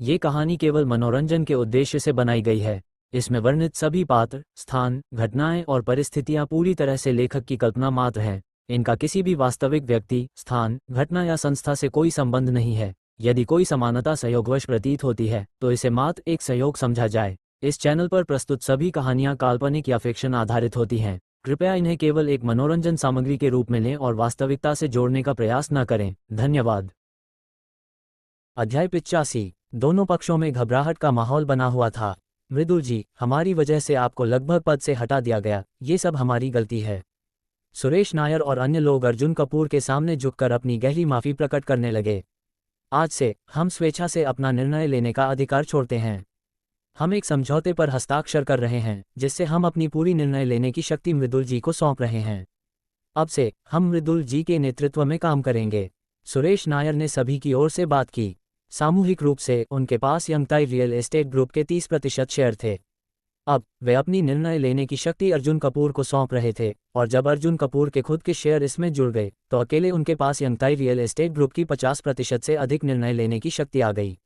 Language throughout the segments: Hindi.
ये कहानी केवल मनोरंजन के उद्देश्य से बनाई गई है। इसमें वर्णित सभी पात्र, स्थान, घटनाएं और परिस्थितियां पूरी तरह से लेखक की कल्पना मात्र हैं। इनका किसी भी वास्तविक व्यक्ति, स्थान, घटना या संस्था से कोई संबंध नहीं है। यदि कोई समानता संयोगवश प्रतीत होती है तो इसे मात्र एक संयोग समझा जाए। इस चैनल पर प्रस्तुत सभी कहानियां काल्पनिक या फिक्शन आधारित होती हैं। कृपया इन्हें केवल एक मनोरंजन सामग्री के रूप में लें और वास्तविकता से जोड़ने का प्रयास न करें। धन्यवाद। अध्याय 85। दोनों पक्षों में घबराहट का माहौल बना हुआ था। मृदुल जी, हमारी वजह से आपको लगभग पद से हटा दिया गया, ये सब हमारी गलती है। सुरेश नायर और अन्य लोग अर्जुन कपूर के सामने झुककर अपनी गहरी माफी प्रकट करने लगे। आज से हम स्वेच्छा से अपना निर्णय लेने का अधिकार छोड़ते हैं। हम एक समझौते पर हस्ताक्षर कर रहे हैं जिससे हम अपनी पूरी निर्णय लेने की शक्ति मृदुल जी को सौंप रहे हैं। अब से हम मृदुल जी के नेतृत्व में काम करेंगे। सुरेश नायर ने सभी की ओर से बात की। सामूहिक रूप से उनके पास यंगताई रियल एस्टेट ग्रुप के 30% शेयर थे। अब वे अपनी निर्णय लेने की शक्ति अर्जुन कपूर को सौंप रहे थे, और जब अर्जुन कपूर के खुद के शेयर इसमें जुड़ गए तो अकेले उनके पास यंगताई रियल एस्टेट ग्रुप की 50% से अधिक निर्णय लेने की शक्ति आ गई।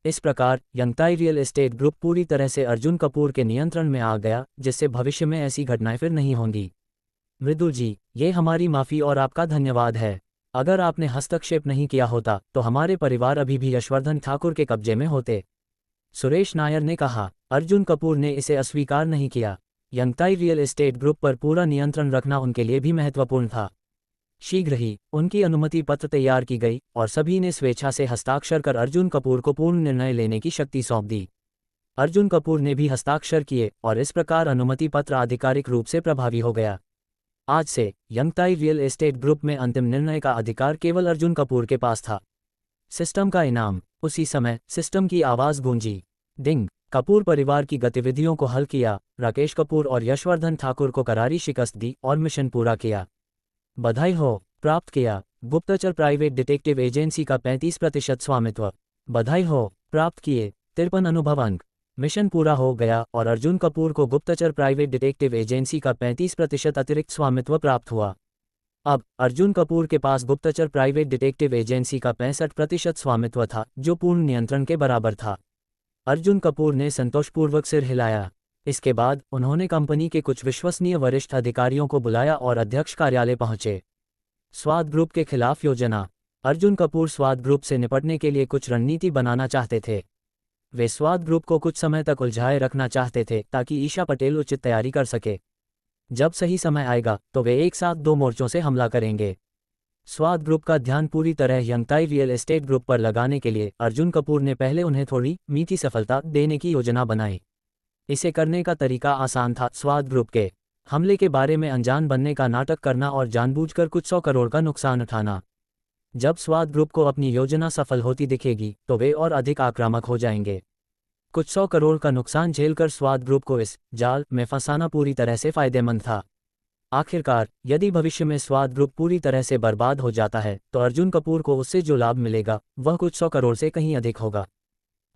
इस प्रकार यंगताई रियल एस्टेट ग्रुप पूरी तरह से अर्जुन कपूर के नियंत्रण में आ गया, जिससे भविष्य में ऐसी घटनाएं फिर नहीं होंगी। मृदुल जी, ये हमारी माफ़ी और आपका धन्यवाद है। अगर आपने हस्तक्षेप नहीं किया होता तो हमारे परिवार अभी भी यशवर्धन ठाकुर के कब्जे में होते। सुरेश नायर ने कहा। अर्जुन कपूर ने इसे अस्वीकार नहीं किया। यंगताई रियल एस्टेट ग्रुप पर पूरा नियंत्रण रखना उनके लिए भी महत्वपूर्ण था। शीघ्र ही उनकी अनुमति पत्र तैयार की गई और सभी ने स्वेच्छा से हस्ताक्षर कर अर्जुन कपूर को पूर्ण निर्णय लेने की शक्ति सौंप दी। अर्जुन कपूर ने भी हस्ताक्षर किए और इस प्रकार अनुमति पत्र आधिकारिक रूप से प्रभावी हो गया। आज से यंगताई रियल एस्टेट ग्रुप में अंतिम निर्णय का अधिकार केवल अर्जुन कपूर के पास था। सिस्टम का इनाम। उसी समय सिस्टम की आवाज गूंजी। डिंग। कपूर परिवार की गतिविधियों को हल किया, राकेश कपूर और यशवर्धन ठाकुर को करारी शिकस्त दी और मिशन पूरा किया। बधाई हो। प्राप्त किया। गुप्तचर प्राइवेट डिटेक्टिव एजेंसी का 35% स्वामित्व। बधाई हो। प्राप्त किए 53 अनुभव अंक। मिशन पूरा हो गया और अर्जुन कपूर को गुप्तचर प्राइवेट डिटेक्टिव एजेंसी का 35% अतिरिक्त स्वामित्व प्राप्त हुआ। अब अर्जुन कपूर के पास गुप्तचर प्राइवेट डिटेक्टिव एजेंसी का 65% स्वामित्व था, जो पूर्ण नियंत्रण के बराबर था। अर्जुन कपूर ने संतोषपूर्वक सिर हिलाया। इसके बाद उन्होंने कंपनी के कुछ विश्वसनीय वरिष्ठ अधिकारियों को बुलाया और अध्यक्ष कार्यालय पहुंचे। स्वाद ग्रुप के खिलाफ योजना। अर्जुन कपूर स्वाद ग्रुप से निपटने के लिए कुछ रणनीति बनाना चाहते थे। वे स्वाद ग्रुप को कुछ समय तक उलझाए रखना चाहते थे ताकि ईशा पटेल उचित तैयारी कर सके। जब सही समय आएगा तो वे एक साथ 2 मोर्चों से हमला करेंगे। स्वाद ग्रुप का ध्यान पूरी तरह यंगताई रियल एस्टेट ग्रुप पर लगाने के लिए अर्जुन कपूर ने पहले उन्हें थोड़ी मीठी सफलता देने की योजना बनाई। इसे करने का तरीका आसान था। स्वाद ग्रुप के हमले के बारे में अनजान बनने का नाटक करना और जानबूझकर कुछ 100 करोड़ का नुकसान उठाना। जब स्वाद ग्रुप को अपनी योजना सफल होती दिखेगी तो वे और अधिक आक्रामक हो जाएंगे। कुछ 100 करोड़ का नुकसान झेलकर स्वाद ग्रुप को इस जाल में फंसाना पूरी तरह से फायदेमंद था। आखिरकार यदि भविष्य में स्वाद ग्रुप पूरी तरह से बर्बाद हो जाता है तो अर्जुन कपूर को उससे जो लाभ मिलेगा वह कुछ 100 करोड़ से कहीं अधिक होगा।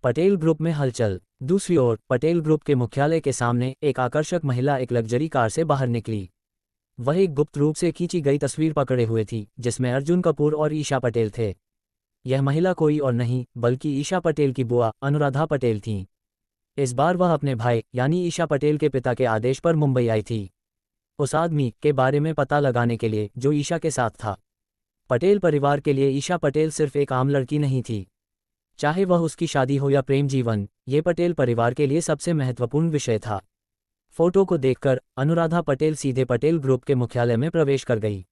पटेल ग्रुप में हलचल। दूसरी ओर पटेल ग्रुप के मुख्यालय के सामने एक आकर्षक महिला एक लग्जरी कार से बाहर निकली। वह एक गुप्त रूप से खींची गई तस्वीर पकड़े हुए थी जिसमें अर्जुन कपूर और ईशा पटेल थे। यह महिला कोई और नहीं बल्कि ईशा पटेल की बुआ अनुराधा पटेल थीं। इस बार वह अपने भाई यानी ईशा पटेल के पिता के आदेश पर मुंबई आई थी, उस आदमी के बारे में पता लगाने के लिए जो ईशा के साथ था। पटेल परिवार के लिए ईशा पटेल सिर्फ एक आम लड़की नहीं थी। चाहे वह उसकी शादी हो या प्रेम जीवन, ये पटेल परिवार के लिए सबसे महत्वपूर्ण विषय था। फोटो को देखकर अनुराधा पटेल सीधे पटेल ग्रुप के मुख्यालय में प्रवेश कर गई।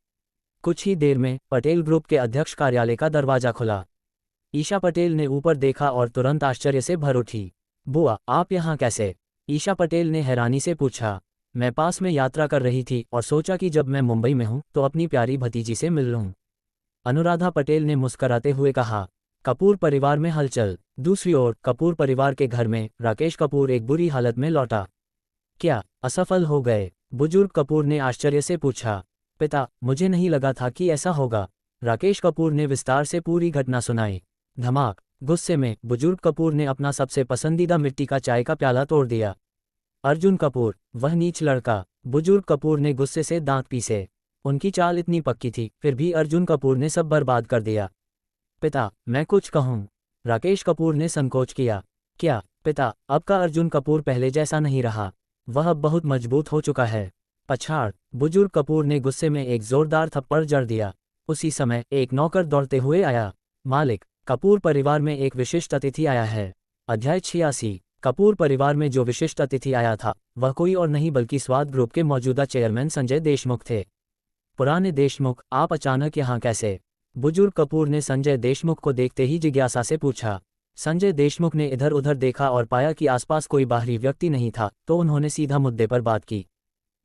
कुछ ही देर में पटेल ग्रुप के अध्यक्ष कार्यालय का दरवाजा खुला। ईशा पटेल ने ऊपर देखा और तुरंत आश्चर्य से भर उठी। बुआ, आप यहाँ कैसे? ईशा पटेल ने हैरानी से पूछा। मैं पास में यात्रा कर रही थी और सोचा कि जब मैं मुंबई में हूँ तो अपनी प्यारी भतीजी से मिल लूँ, अनुराधा पटेल ने मुस्कराते हुए कहा। कपूर परिवार में हलचल। दूसरी ओर कपूर परिवार के घर में राकेश कपूर एक बुरी हालत में लौटा। क्या असफल हो गए? बुजुर्ग कपूर ने आश्चर्य से पूछा। पिता, मुझे नहीं लगा था कि ऐसा होगा। राकेश कपूर ने विस्तार से पूरी घटना सुनाई। धमाक। गुस्से में बुजुर्ग कपूर ने अपना सबसे पसंदीदा मिट्टी का चाय का प्याला तोड़ दिया। अर्जुन कपूर, वह नीच लड़का। बुजुर्ग कपूर ने गुस्से से दांत पीसे। उनकी चाल इतनी पक्की थी, फिर भी अर्जुन कपूर ने सब बर्बाद कर दिया। पिता, मैं कुछ कहूँ? राकेश कपूर ने संकोच किया। क्या पिता, अब का अर्जुन कपूर पहले जैसा नहीं रहा, वह अब बहुत मजबूत हो चुका है। पछाड़, बुजुर्ग कपूर ने गुस्से में एक जोरदार थप्पड़ जड़ दिया। उसी समय एक नौकर दौड़ते हुए आया। मालिक, कपूर परिवार में एक विशिष्ट अतिथि आया है। अध्याय 86। कपूर परिवार में जो विशिष्ट अतिथि आया था वह कोई और नहीं बल्कि स्वाद ग्रुप के मौजूदा चेयरमैन संजय देशमुख थे। पुराने देशमुख, आप अचानक यहाँ कैसे? बुजुर्ग कपूर ने संजय देशमुख को देखते ही जिज्ञासा से पूछा। संजय देशमुख ने इधर उधर देखा और पाया कि आसपास कोई बाहरी व्यक्ति नहीं था, तो उन्होंने सीधा मुद्दे पर बात की।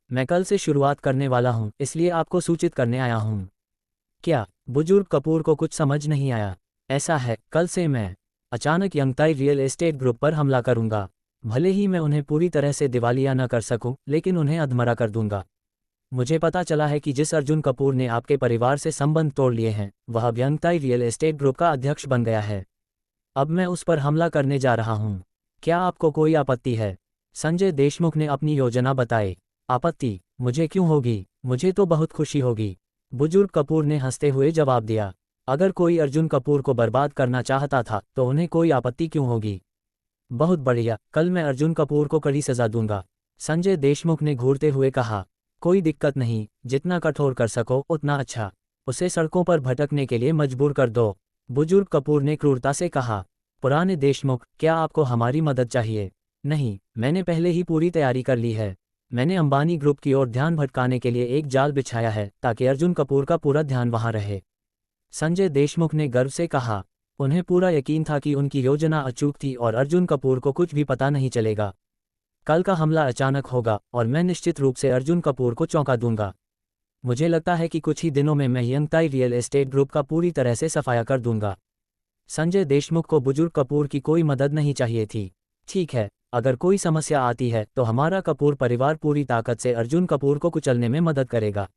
मैं कल से शुरुआत करने वाला हूँ, इसलिए आपको सूचित करने आया हूँ। क्या? बुजुर्ग कपूर को कुछ समझ नहीं आया। ऐसा है, कल से मैं अचानक यंगताई रियल एस्टेट ग्रुप पर हमला करूंगा। भले ही मैं उन्हें पूरी तरह से दिवालिया न कर सकूं, लेकिन उन्हें अधमरा कर दूंगा। मुझे पता चला है कि जिस अर्जुन कपूर ने आपके परिवार से संबंध तोड़ लिए हैं, वह अब यंगताई रियल एस्टेट ग्रुप का अध्यक्ष बन गया है। अब मैं उस पर हमला करने जा रहा हूं। क्या आपको कोई आपत्ति है? संजय देशमुख ने अपनी योजना बताई। आपत्ति? मुझे क्यों होगी? मुझे तो बहुत खुशी होगी। बुजुर्ग कपूर ने हंसते हुए जवाब दिया। अगर कोई अर्जुन कपूर को बर्बाद करना चाहता था तो उन्हें कोई आपत्ति क्यों होगी? बहुत बढ़िया, कल मैं अर्जुन कपूर को कड़ी सजा दूंगा, संजय देशमुख ने घूरते हुए कहा। कोई दिक्कत नहीं, जितना कठोर कर सको उतना अच्छा। उसे सड़कों पर भटकने के लिए मजबूर कर दो, बुजुर्ग कपूर ने क्रूरता से कहा। पुराने देशमुख, क्या आपको हमारी मदद चाहिए? नहीं, मैंने पहले ही पूरी तैयारी कर ली है। मैंने अंबानी ग्रुप की ओर ध्यान भटकाने के लिए एक जाल बिछाया है ताकि अर्जुन कपूर का पूरा ध्यान वहां रहे, संजय देशमुख ने गर्व से कहा। उन्हें पूरा यकीन था कि उनकी योजना अचूक थी और अर्जुन कपूर को कुछ भी पता नहीं चलेगा। कल का हमला अचानक होगा और मैं निश्चित रूप से अर्जुन कपूर को चौंका दूंगा। मुझे लगता है कि कुछ ही दिनों में मैं यंगताई रियल एस्टेट ग्रुप का पूरी तरह से सफाया कर दूंगा। संजय देशमुख को बुजुर्ग कपूर की कोई मदद नहीं चाहिए थी। ठीक है, अगर कोई समस्या आती है तो हमारा कपूर परिवार पूरी ताकत से अर्जुन कपूर को कुचलने में मदद करेगा,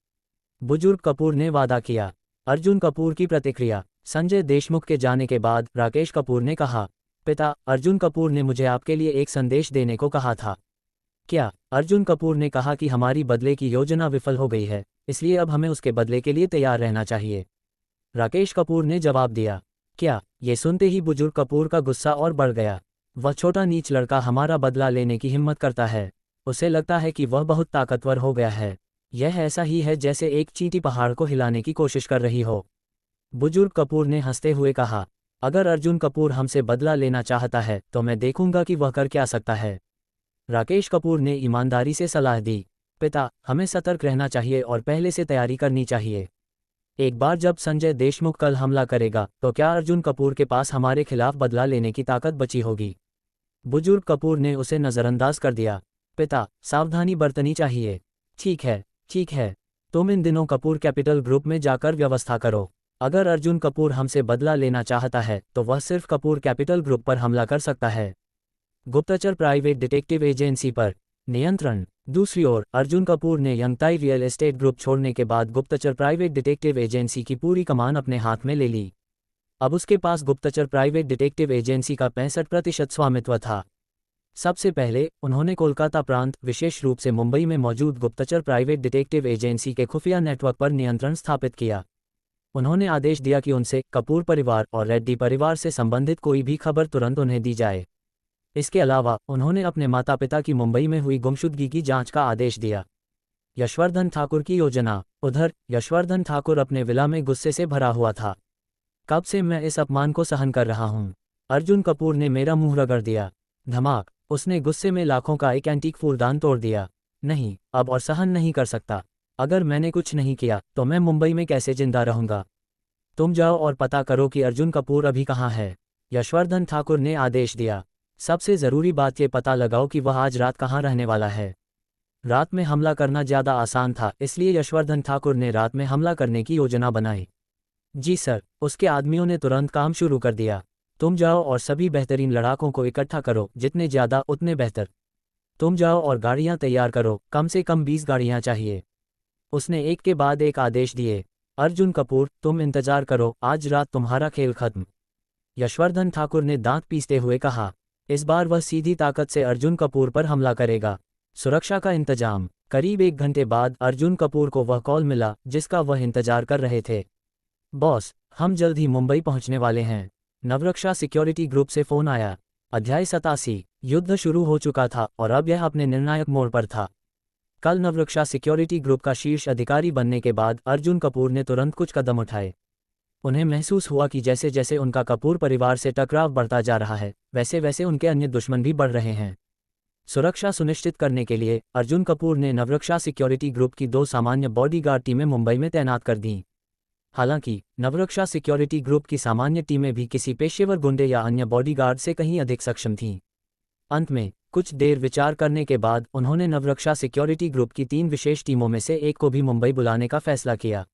बुजुर्ग कपूर ने वादा किया। अर्जुन कपूर की प्रतिक्रिया। संजय देशमुख के जाने के बाद राकेश कपूर ने कहा, पिता, अर्जुन कपूर ने मुझे आपके लिए एक संदेश देने को कहा था। क्या? अर्जुन कपूर ने कहा कि हमारी बदले की योजना विफल हो गई है, इसलिए अब हमें उसके बदले के लिए तैयार रहना चाहिए, राकेश कपूर ने जवाब दिया। क्या? ये सुनते ही बुजुर्ग कपूर का गुस्सा और बढ़ गया। वह छोटा नीच लड़का हमारा बदला लेने की हिम्मत करता है। उसे लगता है कि वह बहुत ताकतवर हो गया है। यह ऐसा ही है जैसे एक चींटी पहाड़ को हिलाने की कोशिश कर रही हो, बुजुर्ग कपूर ने हंसते हुए कहा। अगर अर्जुन कपूर हमसे बदला लेना चाहता है तो मैं देखूंगा कि वह कर क्या सकता है, राकेश कपूर ने ईमानदारी से सलाह दी। पिता, हमें सतर्क रहना चाहिए और पहले से तैयारी करनी चाहिए। एक बार जब संजय देशमुख कल हमला करेगा तो क्या अर्जुन कपूर के पास हमारे खिलाफ बदला लेने की ताकत बची होगी? बुजुर्ग कपूर ने उसे नज़रअंदाज कर दिया। पिता, सावधानी बरतनी चाहिए। ठीक है, ठीक है, तुम इन दिनों कपूर कैपिटल ग्रुप में जाकर व्यवस्था करो। अगर अर्जुन कपूर हमसे बदला लेना चाहता है तो वह सिर्फ कपूर कैपिटल ग्रुप पर हमला कर सकता है। गुप्तचर प्राइवेट डिटेक्टिव एजेंसी पर नियंत्रण। दूसरी ओर अर्जुन कपूर ने यंगताई रियल एस्टेट ग्रुप छोड़ने के बाद गुप्तचर प्राइवेट डिटेक्टिव एजेंसी की पूरी कमान अपने हाथ में ले ली। अब उसके पास गुप्तचर प्राइवेट डिटेक्टिव एजेंसी का 65% स्वामित्व था। सबसे पहले उन्होंने कोलकाता प्रांत, विशेष रूप से मुंबई में मौजूद गुप्तचर प्राइवेट डिटेक्टिव एजेंसी के खुफिया नेटवर्क पर नियंत्रण स्थापित किया। उन्होंने आदेश दिया कि उनसे कपूर परिवार और रेड्डी परिवार से संबंधित कोई भी खबर तुरंत उन्हें दी जाए। इसके अलावा उन्होंने अपने माता पिता की मुंबई में हुई गुमशुदगी की जांच का आदेश दिया। यशवर्धन ठाकुर की योजना। उधर यशवर्धन ठाकुर अपने विला में गुस्से से भरा हुआ था। कब से मैं इस अपमान को सहन कर रहा हूं? अर्जुन कपूर ने मेरा मुंह रगड़ दिया। धमाक, उसने गुस्से में लाखों का एक एंटीक फूलदान तोड़ दिया। नहीं, अब और सहन नहीं कर सकता। अगर मैंने कुछ नहीं किया तो मैं मुंबई में कैसे जिंदा रहूंगा? तुम जाओ और पता करो कि अर्जुन कपूर अभी कहाँ है, यशवर्धन ठाकुर ने आदेश दिया। सबसे ज़रूरी बात ये पता लगाओ कि वह आज रात कहाँ रहने वाला है। रात में हमला करना ज़्यादा आसान था, इसलिए यशवर्धन ठाकुर ने रात में हमला करने की योजना बनाई। जी सर, उसके आदमियों ने तुरंत काम शुरू कर दिया। तुम जाओ और सभी बेहतरीन लड़ाकों को इकट्ठा करो, जितने ज़्यादा उतने बेहतर। तुम जाओ और गाड़ियाँ तैयार करो, कम से कम 20 गाड़ियाँ चाहिए। उसने एक के बाद एक आदेश दिए। अर्जुन कपूर, तुम इंतजार करो, आज रात तुम्हारा खेल खत्म, यशवर्धन ठाकुर ने दांत पीसते हुए कहा। इस बार वह सीधी ताकत से अर्जुन कपूर पर हमला करेगा। सुरक्षा का इंतजाम। करीब 1 घंटे बाद अर्जुन कपूर को वह कॉल मिला जिसका वह इंतजार कर रहे थे। बॉस, हम जल्द ही मुंबई पहुंचने वाले हैं। नवरक्षा सिक्योरिटी ग्रुप से फोन आया। अध्याय 87। युद्ध शुरू हो चुका था और अब यह अपने निर्णायक मोड़ पर था। कल नवरक्षा सिक्योरिटी ग्रुप का शीर्ष अधिकारी बनने के बाद अर्जुन कपूर ने तुरंत कुछ कदम उठाए। उन्हें महसूस हुआ कि जैसे जैसे उनका कपूर परिवार से टकराव बढ़ता जा रहा है, वैसे वैसे उनके अन्य दुश्मन भी बढ़ रहे हैं। सुरक्षा सुनिश्चित करने के लिए अर्जुन कपूर ने नवरक्षा सिक्योरिटी ग्रुप की 2 सामान्य बॉडीगार्ड टीमें मुंबई में तैनात कर दीं। हालांकि नवरक्षा सिक्योरिटी ग्रुप की सामान्य टीमें भी किसी पेशेवर गुंडे या अन्य बॉडीगार्ड से कहीं अधिक सक्षम थीं। अंत में कुछ देर विचार करने के बाद उन्होंने नवरक्षा सिक्योरिटी ग्रुप की 3 विशेष टीमों में से एक को भी मुंबई बुलाने का फैसला किया।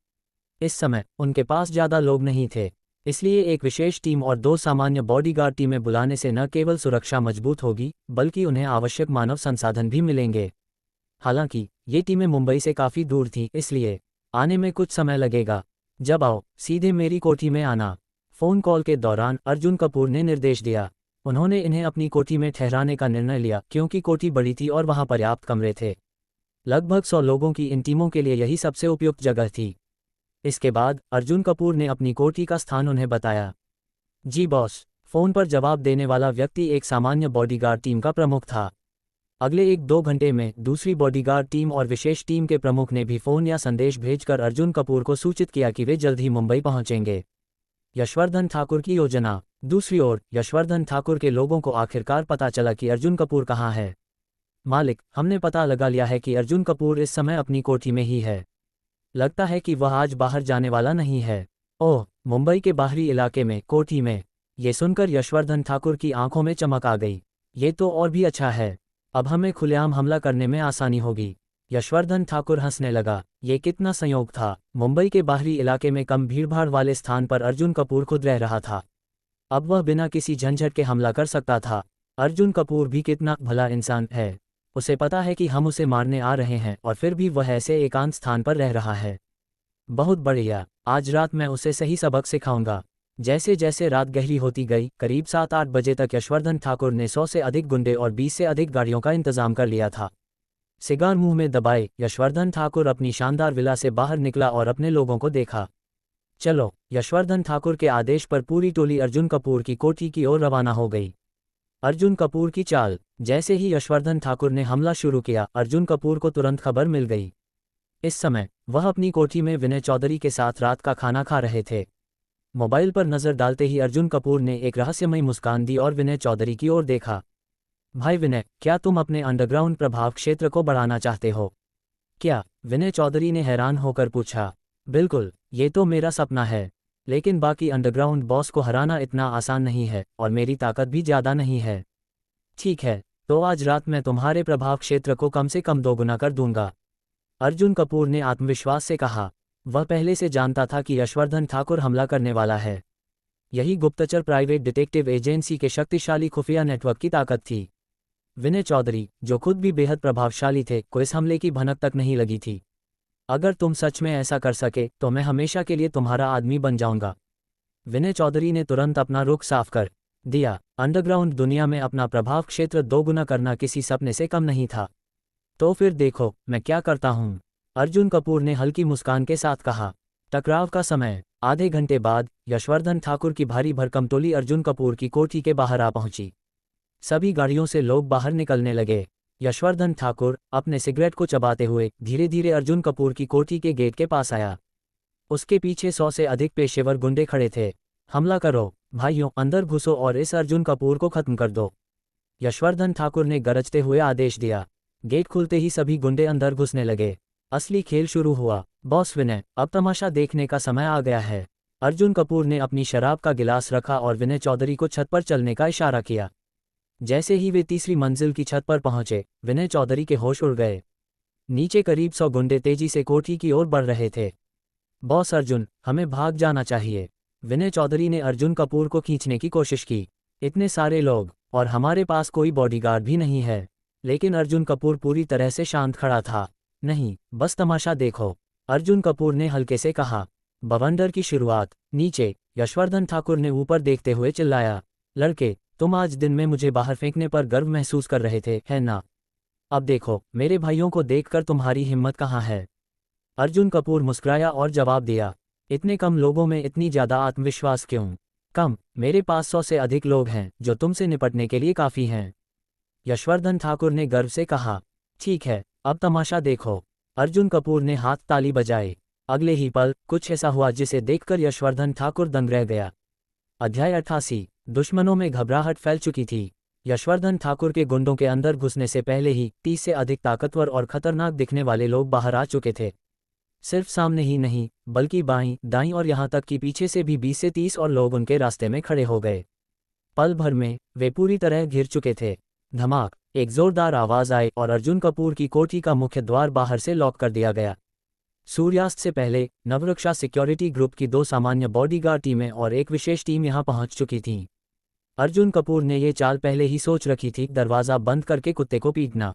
इस समय उनके पास ज़्यादा लोग नहीं थे, इसलिए एक विशेष टीम और 2 सामान्य बॉडीगार्ड टीमें बुलाने से न केवल सुरक्षा मजबूत होगी, बल्कि उन्हें आवश्यक मानव संसाधन भी मिलेंगे। हालांकि ये टीमें मुंबई से काफ़ी दूर थीं, इसलिए आने में कुछ समय लगेगा। जब आओ सीधे मेरी कोठी में आना। फ़ोन कॉल के दौरान अर्जुन कपूर ने निर्देश दिया। उन्होंने इन्हें अपनी कोठी में ठहराने का निर्णय लिया क्योंकि कोठी बड़ी थी और वहां पर्याप्त कमरे थे। लगभग 100 लोगों की इन टीमों के लिए यही सबसे उपयुक्त जगह थी। इसके बाद अर्जुन कपूर ने अपनी कोठी का स्थान उन्हें बताया। जी बॉस। फ़ोन पर जवाब देने वाला व्यक्ति एक सामान्य बॉडीगार्ड टीम का प्रमुख था। अगले 1-2 घंटे में दूसरी बॉडीगार्ड टीम और विशेष टीम के प्रमुख ने भी फ़ोन या संदेश भेजकर अर्जुन कपूर को सूचित किया कि वे जल्द ही मुंबई पहुंचेंगे। यशवर्धन ठाकुर की योजना। दूसरी ओर यशवर्धन ठाकुर के लोगों को आखिरकार पता चला कि अर्जुन कपूर कहाँ है। मालिक, हमने पता लगा लिया है कि अर्जुन कपूर इस समय अपनी कोठी में ही है। लगता है कि वह आज बाहर जाने वाला नहीं है। ओह, मुंबई के बाहरी इलाके में, कोठी में। ये सुनकर यशवर्धन ठाकुर की आंखों में चमक आ गई। ये तो और भी अच्छा है। अब हमें खुलेआम हमला करने में आसानी होगी। यशवर्धन ठाकुर हंसने लगा। ये कितना संयोग था। मुंबई के बाहरी इलाके में कम भीड़भाड़ वाले स्थान पर अर्जुन कपूर खुद रह रहा था। अब वह बिना किसी झंझट के हमला कर सकता था। अर्जुन कपूर भी कितना भला इंसान है। उसे पता है कि हम उसे मारने आ रहे हैं और फिर भी वह ऐसे एकांत स्थान पर रह रहा है। बहुत बढ़िया। आज रात मैं उसे सही सबक सिखाऊंगा। जैसे जैसे रात गहरी होती गई, करीब 7-8 बजे तक यशवर्धन ठाकुर ने 100 से अधिक गुंडे और 20 से अधिक गाड़ियों का इंतजाम कर लिया था। सिगार मुंह में दबाए यशवर्धन ठाकुर अपनी शानदार विला से बाहर निकला और अपने लोगों को देखा। चलो। यशवर्धन ठाकुर के आदेश पर पूरी टोली अर्जुन कपूर की कोठी की ओर रवाना हो गई। अर्जुन कपूर की चाल। जैसे ही यशवर्धन ठाकुर ने हमला शुरू किया, अर्जुन कपूर को तुरंत खबर मिल गई। इस समय वह अपनी कोठी में विनय चौधरी के साथ रात का खाना खा रहे थे। मोबाइल पर नजर डालते ही अर्जुन कपूर ने एक रहस्यमयी मुस्कान दी और विनय चौधरी की ओर देखा। भाई विनय, क्या तुम अपने अंडरग्राउंड प्रभाव क्षेत्र को बढ़ाना चाहते हो? क्या? विनय चौधरी ने हैरान होकर पूछा। बिल्कुल, ये तो मेरा सपना है, लेकिन बाकी अंडरग्राउंड बॉस को हराना इतना आसान नहीं है और मेरी ताकत भी ज़्यादा नहीं है। ठीक है, तो आज रात मैं तुम्हारे प्रभाव क्षेत्र को कम से कम 2 गुना कर दूंगा, अर्जुन कपूर ने आत्मविश्वास से कहा। वह पहले से जानता था कि यशवर्धन ठाकुर हमला करने वाला है। यही गुप्तचर प्राइवेट डिटेक्टिव एजेंसी के शक्तिशाली खुफिया नेटवर्क की ताकत थी। विनय चौधरी, जो खुद भी बेहद प्रभावशाली थे, को इस हमले की भनक तक नहीं लगी थी। अगर तुम सच में ऐसा कर सके तो मैं हमेशा के लिए तुम्हारा आदमी बन जाऊंगा। विनय चौधरी ने तुरंत अपना रुख साफ कर दिया। अंडरग्राउंड दुनिया में अपना प्रभाव क्षेत्र 2 गुना करना किसी सपने से कम नहीं था। तो फिर देखो मैं क्या करता हूँ, अर्जुन कपूर ने हल्की मुस्कान के साथ कहा। टकराव का समय। आधे घंटे बाद यशवर्धन ठाकुर की भारी भरकम टोली अर्जुन कपूर की कोठी के बाहर आ पहुंची। सभी गाड़ियों से लोग बाहर निकलने लगे। यशवर्धन ठाकुर अपने सिगरेट को चबाते हुए धीरे धीरे अर्जुन कपूर की कोठी के गेट के पास आया। उसके पीछे 100 से अधिक पेशेवर गुंडे खड़े थे। हमला करो भाइयों, अंदर घुसो और इस अर्जुन कपूर को खत्म कर दो, यशवर्धन ठाकुर ने गरजते हुए आदेश दिया। गेट खुलते ही सभी गुंडे अंदर घुसने लगे। असली खेल शुरू हुआ। बॉस विनय, अब तमाशा देखने का समय आ गया है। अर्जुन कपूर ने अपनी शराब का गिलास रखा और विनय चौधरी को छत पर चलने का इशारा किया। जैसे ही वे तीसरी मंजिल की छत पर पहुंचे, विनय चौधरी के होश उड़ गए। नीचे करीब 100 गुंडे तेजी से कोठी की ओर बढ़ रहे थे। बॉस अर्जुन, हमें भाग जाना चाहिए, विनय चौधरी ने अर्जुन कपूर को खींचने की कोशिश की। इतने सारे लोग और हमारे पास कोई बॉडीगार्ड भी नहीं है। लेकिन अर्जुन कपूर पूरी तरह से शांत खड़ा था। नहीं, बस तमाशा देखो, अर्जुन कपूर ने हल्के से कहा। बवंडर की शुरुआत। नीचे यशवर्धन ठाकुर ने ऊपर देखते हुए चिल्लाया। लड़के, तुम आज दिन में मुझे बाहर फेंकने पर गर्व महसूस कर रहे थे, है ना? अब देखो, मेरे भाइयों को देखकर तुम्हारी हिम्मत कहाँ है? अर्जुन कपूर मुस्कुराया और जवाब दिया। इतने कम लोगों में इतनी ज़्यादा आत्मविश्वास क्यों? कम, मेरे पास 100 से अधिक लोग हैं जो तुमसे निपटने के लिए काफ़ी हैं। यशवर्धन ठाकुर ने गर्व से कहा। ठीक है, अब तमाशा देखो। अर्जुन कपूर ने हाथ ताली बजाए। अगले ही पल कुछ ऐसा हुआ जिसे देखकर यशवर्धन ठाकुर दंग रह गया। अध्याय 88। दुश्मनों में घबराहट फैल चुकी थी। यशवर्धन ठाकुर के गुंडों के अंदर घुसने से पहले ही 30 से अधिक ताकतवर और खतरनाक दिखने वाले लोग बाहर आ चुके थे। सिर्फ सामने ही नहीं, बल्कि बाईं, दाईं और यहाँ तक कि पीछे से भी 20 से 30 और लोग उनके रास्ते में खड़े हो गए। पल भर में वे पूरी तरह घिर चुके थे। धमाक, एक जोरदार आवाज आई और अर्जुन कपूर की कोठी का मुख्य द्वार बाहर से लॉक कर दिया गया। सूर्यास्त से पहले नवरक्षा सिक्योरिटी ग्रुप की 2 सामान्य बॉडीगार्ड टीमें और एक विशेष टीम यहां पहुंच चुकी थीं। अर्जुन कपूर ने ये चाल पहले ही सोच रखी थी, दरवाज़ा बंद करके कुत्ते को पीटना।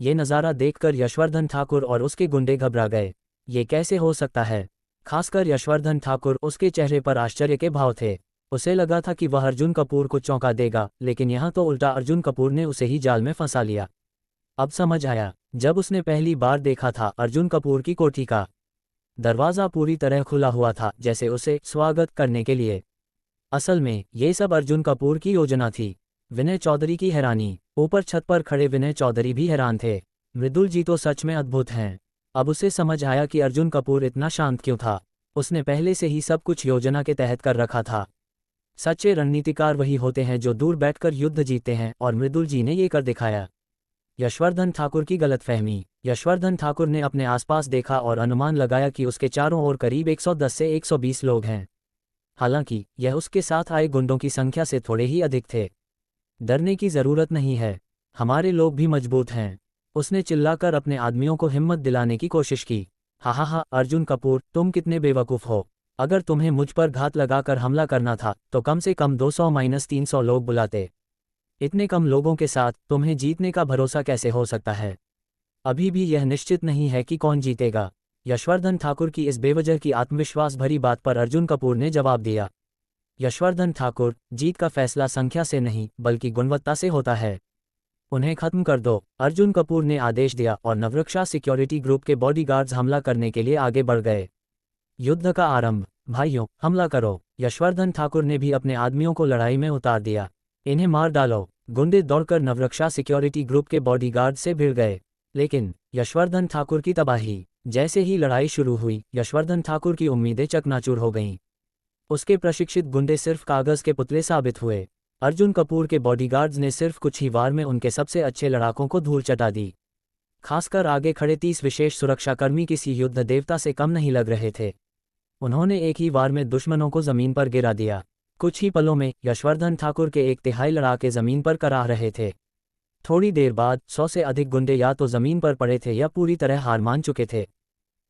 ये नज़ारा देखकर यशवर्धन ठाकुर और उसके गुंडे घबरा गए। ये कैसे हो सकता है? खासकर यशवर्धन ठाकुर, उसके चेहरे पर आश्चर्य के भाव थे। उसे लगा था कि वह अर्जुन कपूर को चौंका देगा, लेकिन यहाँ तो उल्टा, अर्जुन कपूर ने उसे ही जाल में फंसा लिया। अब समझ आया, जब उसने पहली बार देखा था अर्जुन कपूर की कोठी का दरवाज़ा पूरी तरह खुला हुआ था, जैसे उसे स्वागत करने के लिए। असल में ये सब अर्जुन कपूर की योजना थी। विनय चौधरी की हैरानी। ऊपर छत पर खड़े विनय चौधरी भी हैरान थे। मृदुल जी तो सच में अद्भुत हैं। अब उसे समझ आया कि अर्जुन कपूर इतना शांत क्यों था। उसने पहले से ही सब कुछ योजना के तहत कर रखा था। सच्चे रणनीतिकार वही होते हैं जो दूर बैठकर युद्ध जीतते हैं, और मृदुल जी ने ये कर दिखाया। यशवर्धन ठाकुर की गलतफहमी। यशवर्धन ठाकुर ने अपने आसपास देखा और अनुमान लगाया कि उसके चारों ओर करीब 110 से 120 लोग हैं। हालांकि यह उसके साथ आए गुंडों की संख्या से थोड़े ही अधिक थे। डरने की जरूरत नहीं है, हमारे लोग भी मजबूत हैं। उसने चिल्लाकर अपने आदमियों को हिम्मत दिलाने की कोशिश की। हा, अर्जुन कपूर, तुम कितने बेवकूफ़ हो। अगर तुम्हें मुझ पर घात लगाकर हमला करना था तो कम से कम 200-300 लोग बुलाते। इतने कम लोगों के साथ तुम्हें जीतने का भरोसा कैसे हो सकता है? अभी भी यह निश्चित नहीं है कि कौन जीतेगा। यशवर्धन ठाकुर की इस बेवजह की आत्मविश्वास भरी बात पर अर्जुन कपूर ने जवाब दिया। यशवर्धन ठाकुर, जीत का फैसला संख्या से नहीं बल्कि गुणवत्ता से होता है। उन्हें खत्म कर दो, अर्जुन कपूर ने आदेश दिया और नवरक्षा सिक्योरिटी ग्रुप के बॉडीगार्ड्स हमला करने के लिए आगे बढ़ गए। युद्ध का आरंभ। भाइयों, हमला करो। यशवर्धन ठाकुर ने भी अपने आदमियों को लड़ाई में उतार दिया। इन्हें मार डालो। गुंडे दौड़कर नवरक्षा सिक्योरिटी ग्रुप के बॉडीगार्ड से भिड़ गए। लेकिन यशवर्धन ठाकुर की तबाही। जैसे ही लड़ाई शुरू हुई, यशवर्धन ठाकुर की उम्मीदें चकनाचूर हो गईं। उसके प्रशिक्षित गुंडे सिर्फ कागज के पुतले साबित हुए। अर्जुन कपूर के बॉडीगार्ड्स ने सिर्फ कुछ ही वार में उनके सबसे अच्छे लड़ाकों को धूल चटा दी। खासकर आगे खड़े 30 विशेष सुरक्षाकर्मी किसी युद्ध देवता से कम नहीं लग रहे थे। उन्होंने एक ही वार में दुश्मनों को जमीन पर गिरा दिया। कुछ ही पलों में यशवर्धन ठाकुर के 1/3 लड़ाके जमीन पर कराह रहे थे। थोड़ी देर बाद 100 से अधिक गुंडे या तो जमीन पर पड़े थे या पूरी तरह हार मान चुके थे।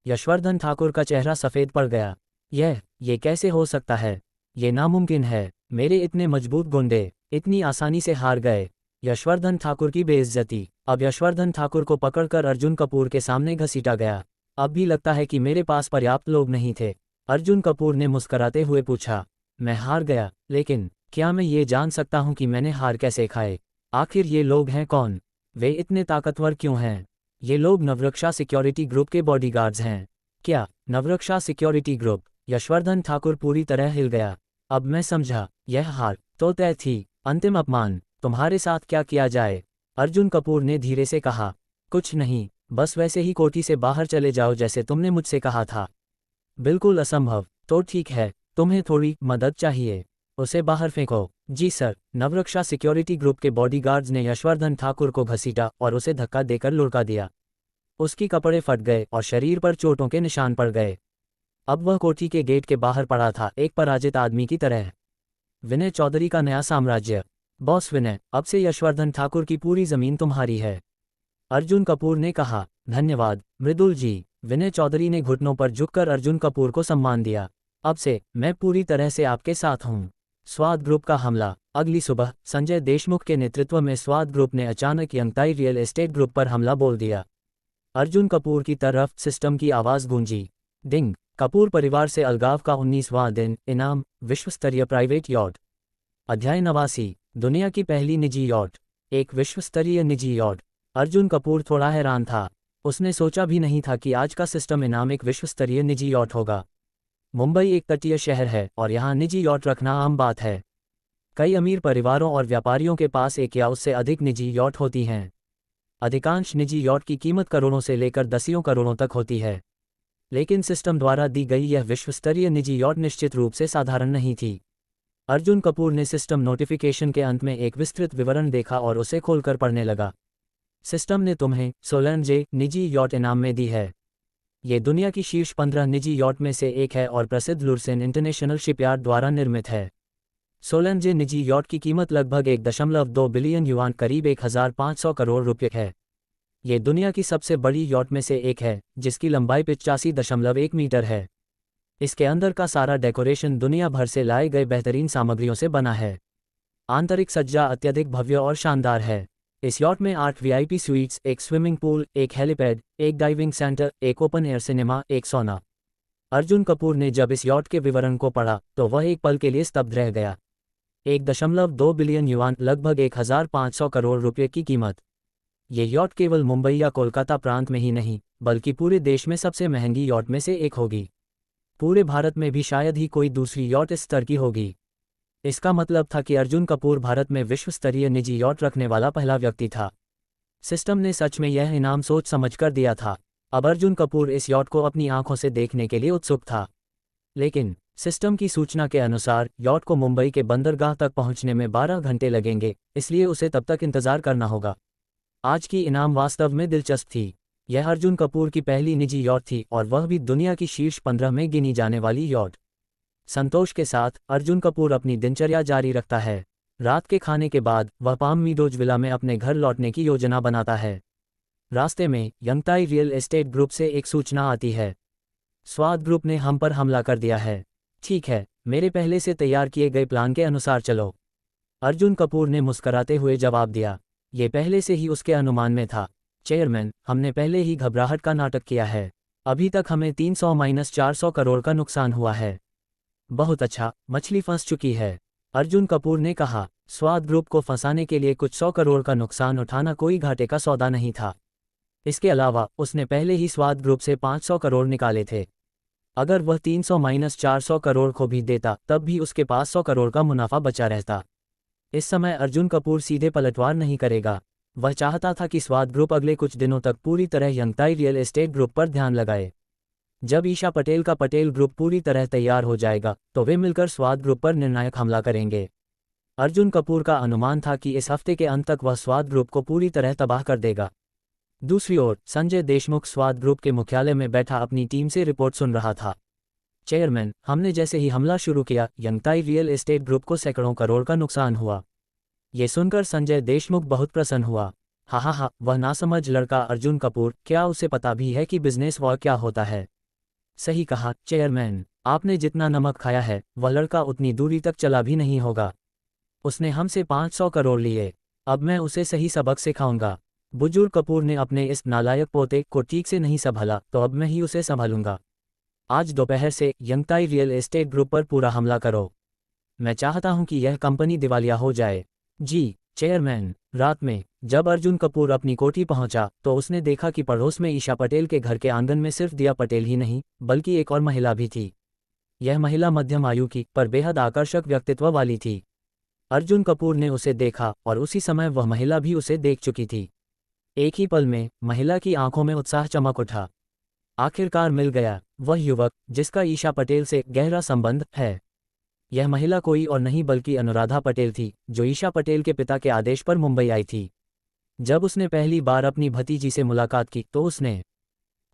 यशवर्धन ठाकुर का चेहरा सफ़ेद पड़ गया। ये कैसे हो सकता है? ये नामुमकिन है। मेरे इतने मजबूत गुंडे इतनी आसानी से हार गए। यशवर्धन ठाकुर की बेइज्जती। अब यशवर्धन ठाकुर को पकड़कर अर्जुन कपूर के सामने घसीटा गया। अब भी लगता है कि मेरे पास पर्याप्त लोग नहीं थे, अर्जुन कपूर ने मुस्कराते हुए पूछा। मैं हार गया, लेकिन क्या मैं ये जान सकता हूँ कि मैंने हार कैसे खाए? आखिर ये लोग हैं कौन? वे इतने ताकतवर क्यों हैं? ये लोग नवरक्षा सिक्योरिटी ग्रुप के बॉडीगार्ड्स हैं। क्या नवरक्षा सिक्योरिटी ग्रुप? यशवर्धन ठाकुर पूरी तरह हिल गया। अब मैं समझा, यह हार तो तय थी। अंतिम अपमान। तुम्हारे साथ क्या किया जाए? अर्जुन कपूर ने धीरे से कहा। कुछ नहीं, बस वैसे ही कोठी से बाहर चले जाओ जैसे तुमने मुझसे कहा था। बिल्कुल असंभव। तो ठीक है, तुम्हें थोड़ी मदद चाहिए, उसे बाहर फेंको। जी सर। नवरक्षा सिक्योरिटी ग्रुप के बॉडीगार्ड्स ने यशवर्धन ठाकुर को घसीटा और उसे धक्का देकर लुढ़का दिया। उसकी कपड़े फट गए और शरीर पर चोटों के निशान पड़ गए। अब वह कोठी के गेट के बाहर पड़ा था, एक पराजित आदमी की तरह। विनय चौधरी का नया साम्राज्य। बॉस विनय, अब से यशवर्धन ठाकुर की पूरी जमीन तुम्हारी है, अर्जुन कपूर ने कहा। धन्यवाद मृदुल जी। विनय चौधरी ने घुटनों पर झुककर अर्जुन कपूर को सम्मान दिया। अब से मैं पूरी तरह से आपके साथ हूँ। स्वाद ग्रुप का हमला। अगली सुबह संजय देशमुख के नेतृत्व में स्वाद ग्रुप ने अचानक यंगताई रियल एस्टेट ग्रुप पर हमला बोल दिया। अर्जुन कपूर की तरफ सिस्टम की आवाज़ गूंजी। डिंग। कपूर परिवार से अलगाव का 19वां दिन। इनाम, विश्वस्तरीय प्राइवेट यॉट। अध्याय 89। दुनिया की पहली निजी यॉट। एक विश्वस्तरीय निजी यॉट। अर्जुन कपूर थोड़ा हैरान था। उसने सोचा भी नहीं था कि आज का सिस्टम इनाम एक विश्वस्तरीय निजी यॉट होगा। मुंबई एक तटीय शहर है और यहाँ निजी यॉट रखना आम बात है। कई अमीर परिवारों और व्यापारियों के पास एक या उससे अधिक निजी यॉट होती हैं। अधिकांश निजी यॉट की कीमत करोड़ों से लेकर दसियों करोड़ों तक होती है। लेकिन सिस्टम द्वारा दी गई यह विश्वस्तरीय निजी यॉट निश्चित रूप से साधारण नहीं थी। अर्जुन कपूर ने सिस्टम नोटिफिकेशन के अंत में एक विस्तृत विवरण देखा और उसे खोलकर पढ़ने लगा। सिस्टम ने तुम्हें सोलैंडजे निजी यॉट इनाम में दी है। ये दुनिया की शीर्ष 15 निजी यॉट में से एक है और प्रसिद्ध लुरसेन इंटरनेशनल शिपयार्ड द्वारा निर्मित है। सोलैंडजे निजी यॉट की कीमत लगभग 1.2 बिलियन युआन करीब 1,500 करोड़ रुपये है। ये दुनिया की सबसे बड़ी यॉट में से एक है, जिसकी लंबाई 85.1 मीटर है। इसके अंदर का सारा डेकोरेशन दुनिया भर से लाए गए बेहतरीन सामग्रियों से बना है। आंतरिक सज्जा अत्यधिक भव्य और शानदार है। इस यॉट में 8 वीआईपी स्वीट्स, एक स्विमिंग पूल, एक हेलीपैड, एक डाइविंग सेंटर, एक ओपन एयर सिनेमा, एक सौना। अर्जुन कपूर ने जब इस यॉट के विवरण को पढ़ा तो वह एक पल के लिए स्तब्ध रह गया। 1.2 बिलियन युआन, लगभग 1,500 करोड़ रुपये की कीमत। ये यॉट केवल मुंबई या कोलकाता प्रांत में ही नहीं, बल्कि पूरे देश में सबसे महंगी यॉट में से एक होगी। पूरे भारत में भी शायद ही कोई दूसरी यॉट इस स्तर की होगी। इसका मतलब था कि अर्जुन कपूर भारत में विश्व स्तरीय निजी यॉट रखने वाला पहला व्यक्ति था। सिस्टम ने सच में यह इनाम सोच समझ कर दिया था। अब अर्जुन कपूर इस यॉट को अपनी आंखों से देखने के लिए उत्सुक था। लेकिन सिस्टम की सूचना के अनुसार यॉट को मुंबई के बंदरगाह तक पहुंचने में 12 घंटे लगेंगे, इसलिए उसे तब तक इंतजार करना होगा। आज की इनाम वास्तव में दिलचस्प थी। यह अर्जुन कपूर की पहली निजी यॉट थी और वह भी दुनिया की शीर्ष 15 में गिनी जाने वाली यॉट। संतोष के साथ अर्जुन कपूर अपनी दिनचर्या जारी रखता है। रात के खाने के बाद वह पाम मीडोज विला में अपने घर लौटने की योजना बनाता है। रास्ते में यंगताई रियल एस्टेट ग्रुप से एक सूचना आती है। स्वाद ग्रुप ने हम पर हमला कर दिया है। ठीक है, मेरे पहले से तैयार किए गए प्लान के अनुसार चलो। अर्जुन कपूर ने मुस्कराते हुए जवाब दिया। ये पहले से ही उसके अनुमान में था। चेयरमैन, हमने पहले ही घबराहट का नाटक किया है। अभी तक हमें 300-400 करोड़ का नुकसान हुआ है। बहुत अच्छा, मछली फंस चुकी है, अर्जुन कपूर ने कहा। स्वाद ग्रुप को फंसाने के लिए कुछ 100 करोड़ का नुकसान उठाना कोई घाटे का सौदा नहीं था। इसके अलावा उसने पहले ही स्वाद ग्रुप से 500 करोड़ निकाले थे। अगर वह 300-400 करोड़ को भी देता तब भी उसके पास 100 करोड़ का मुनाफा बचा रहता। इस समय अर्जुन कपूर सीधे पलटवार नहीं करेगा। वह चाहता था कि स्वाद ग्रुप अगले कुछ दिनों तक पूरी तरह यंगताई रियल एस्टेट ग्रुप पर ध्यान लगाए। जब ईशा पटेल का पटेल ग्रुप पूरी तरह तैयार हो जाएगा तो वे मिलकर स्वाद ग्रुप पर निर्णायक हमला करेंगे। अर्जुन कपूर का अनुमान था कि इस हफ्ते के अंत तक वह स्वाद ग्रुप को पूरी तरह तबाह कर देगा। दूसरी ओर संजय देशमुख स्वाद ग्रुप के मुख्यालय में बैठा अपनी टीम से रिपोर्ट सुन रहा था। चेयरमैन, हमने जैसे ही हमला शुरू किया यंगताई रियल एस्टेट ग्रुप को सैकड़ों करोड़ का नुकसान हुआ। ये सुनकर संजय देशमुख बहुत प्रसन्न हुआ। हा, वह नासमझ लड़का अर्जुन कपूर, क्या उसे पता भी है कि बिजनेस वॉर क्या होता है? सही कहा चेयरमैन, आपने जितना नमक खाया है वह लड़का उतनी दूरी तक चला भी नहीं होगा। उसने हमसे 500 करोड़ लिए। अब मैं उसे सही सबक सिखाऊंगा। बुजुर्ग कपूर ने अपने इस नालायक पोते को ठीक से नहीं संभाला तो अब मैं ही उसे संभालूंगा। आज दोपहर से यंगताई रियल एस्टेट ग्रुप पर पूरा हमला करो। मैं चाहता हूं कि यह कंपनी दिवालिया हो जाए। जी चेयरमैन। रात में जब अर्जुन कपूर अपनी कोठी पहुंचा तो उसने देखा कि पड़ोस में ईशा पटेल के घर के आंगन में सिर्फ दिया पटेल ही नहीं बल्कि एक और महिला भी थी। यह महिला मध्यम आयु की पर बेहद आकर्षक व्यक्तित्व वाली थी। अर्जुन कपूर ने उसे देखा और उसी समय वह महिला भी उसे देख चुकी थी। एक ही पल में महिला की आंखों में उत्साह चमक उठा। आखिरकार मिल गया वह युवक जिसका ईशा पटेल से गहरा संबंध है। यह महिला कोई और नहीं बल्कि अनुराधा पटेल थी, जो ईशा पटेल के पिता के आदेश पर मुंबई आई थी। जब उसने पहली बार अपनी भतीजी से मुलाकात की तो उसने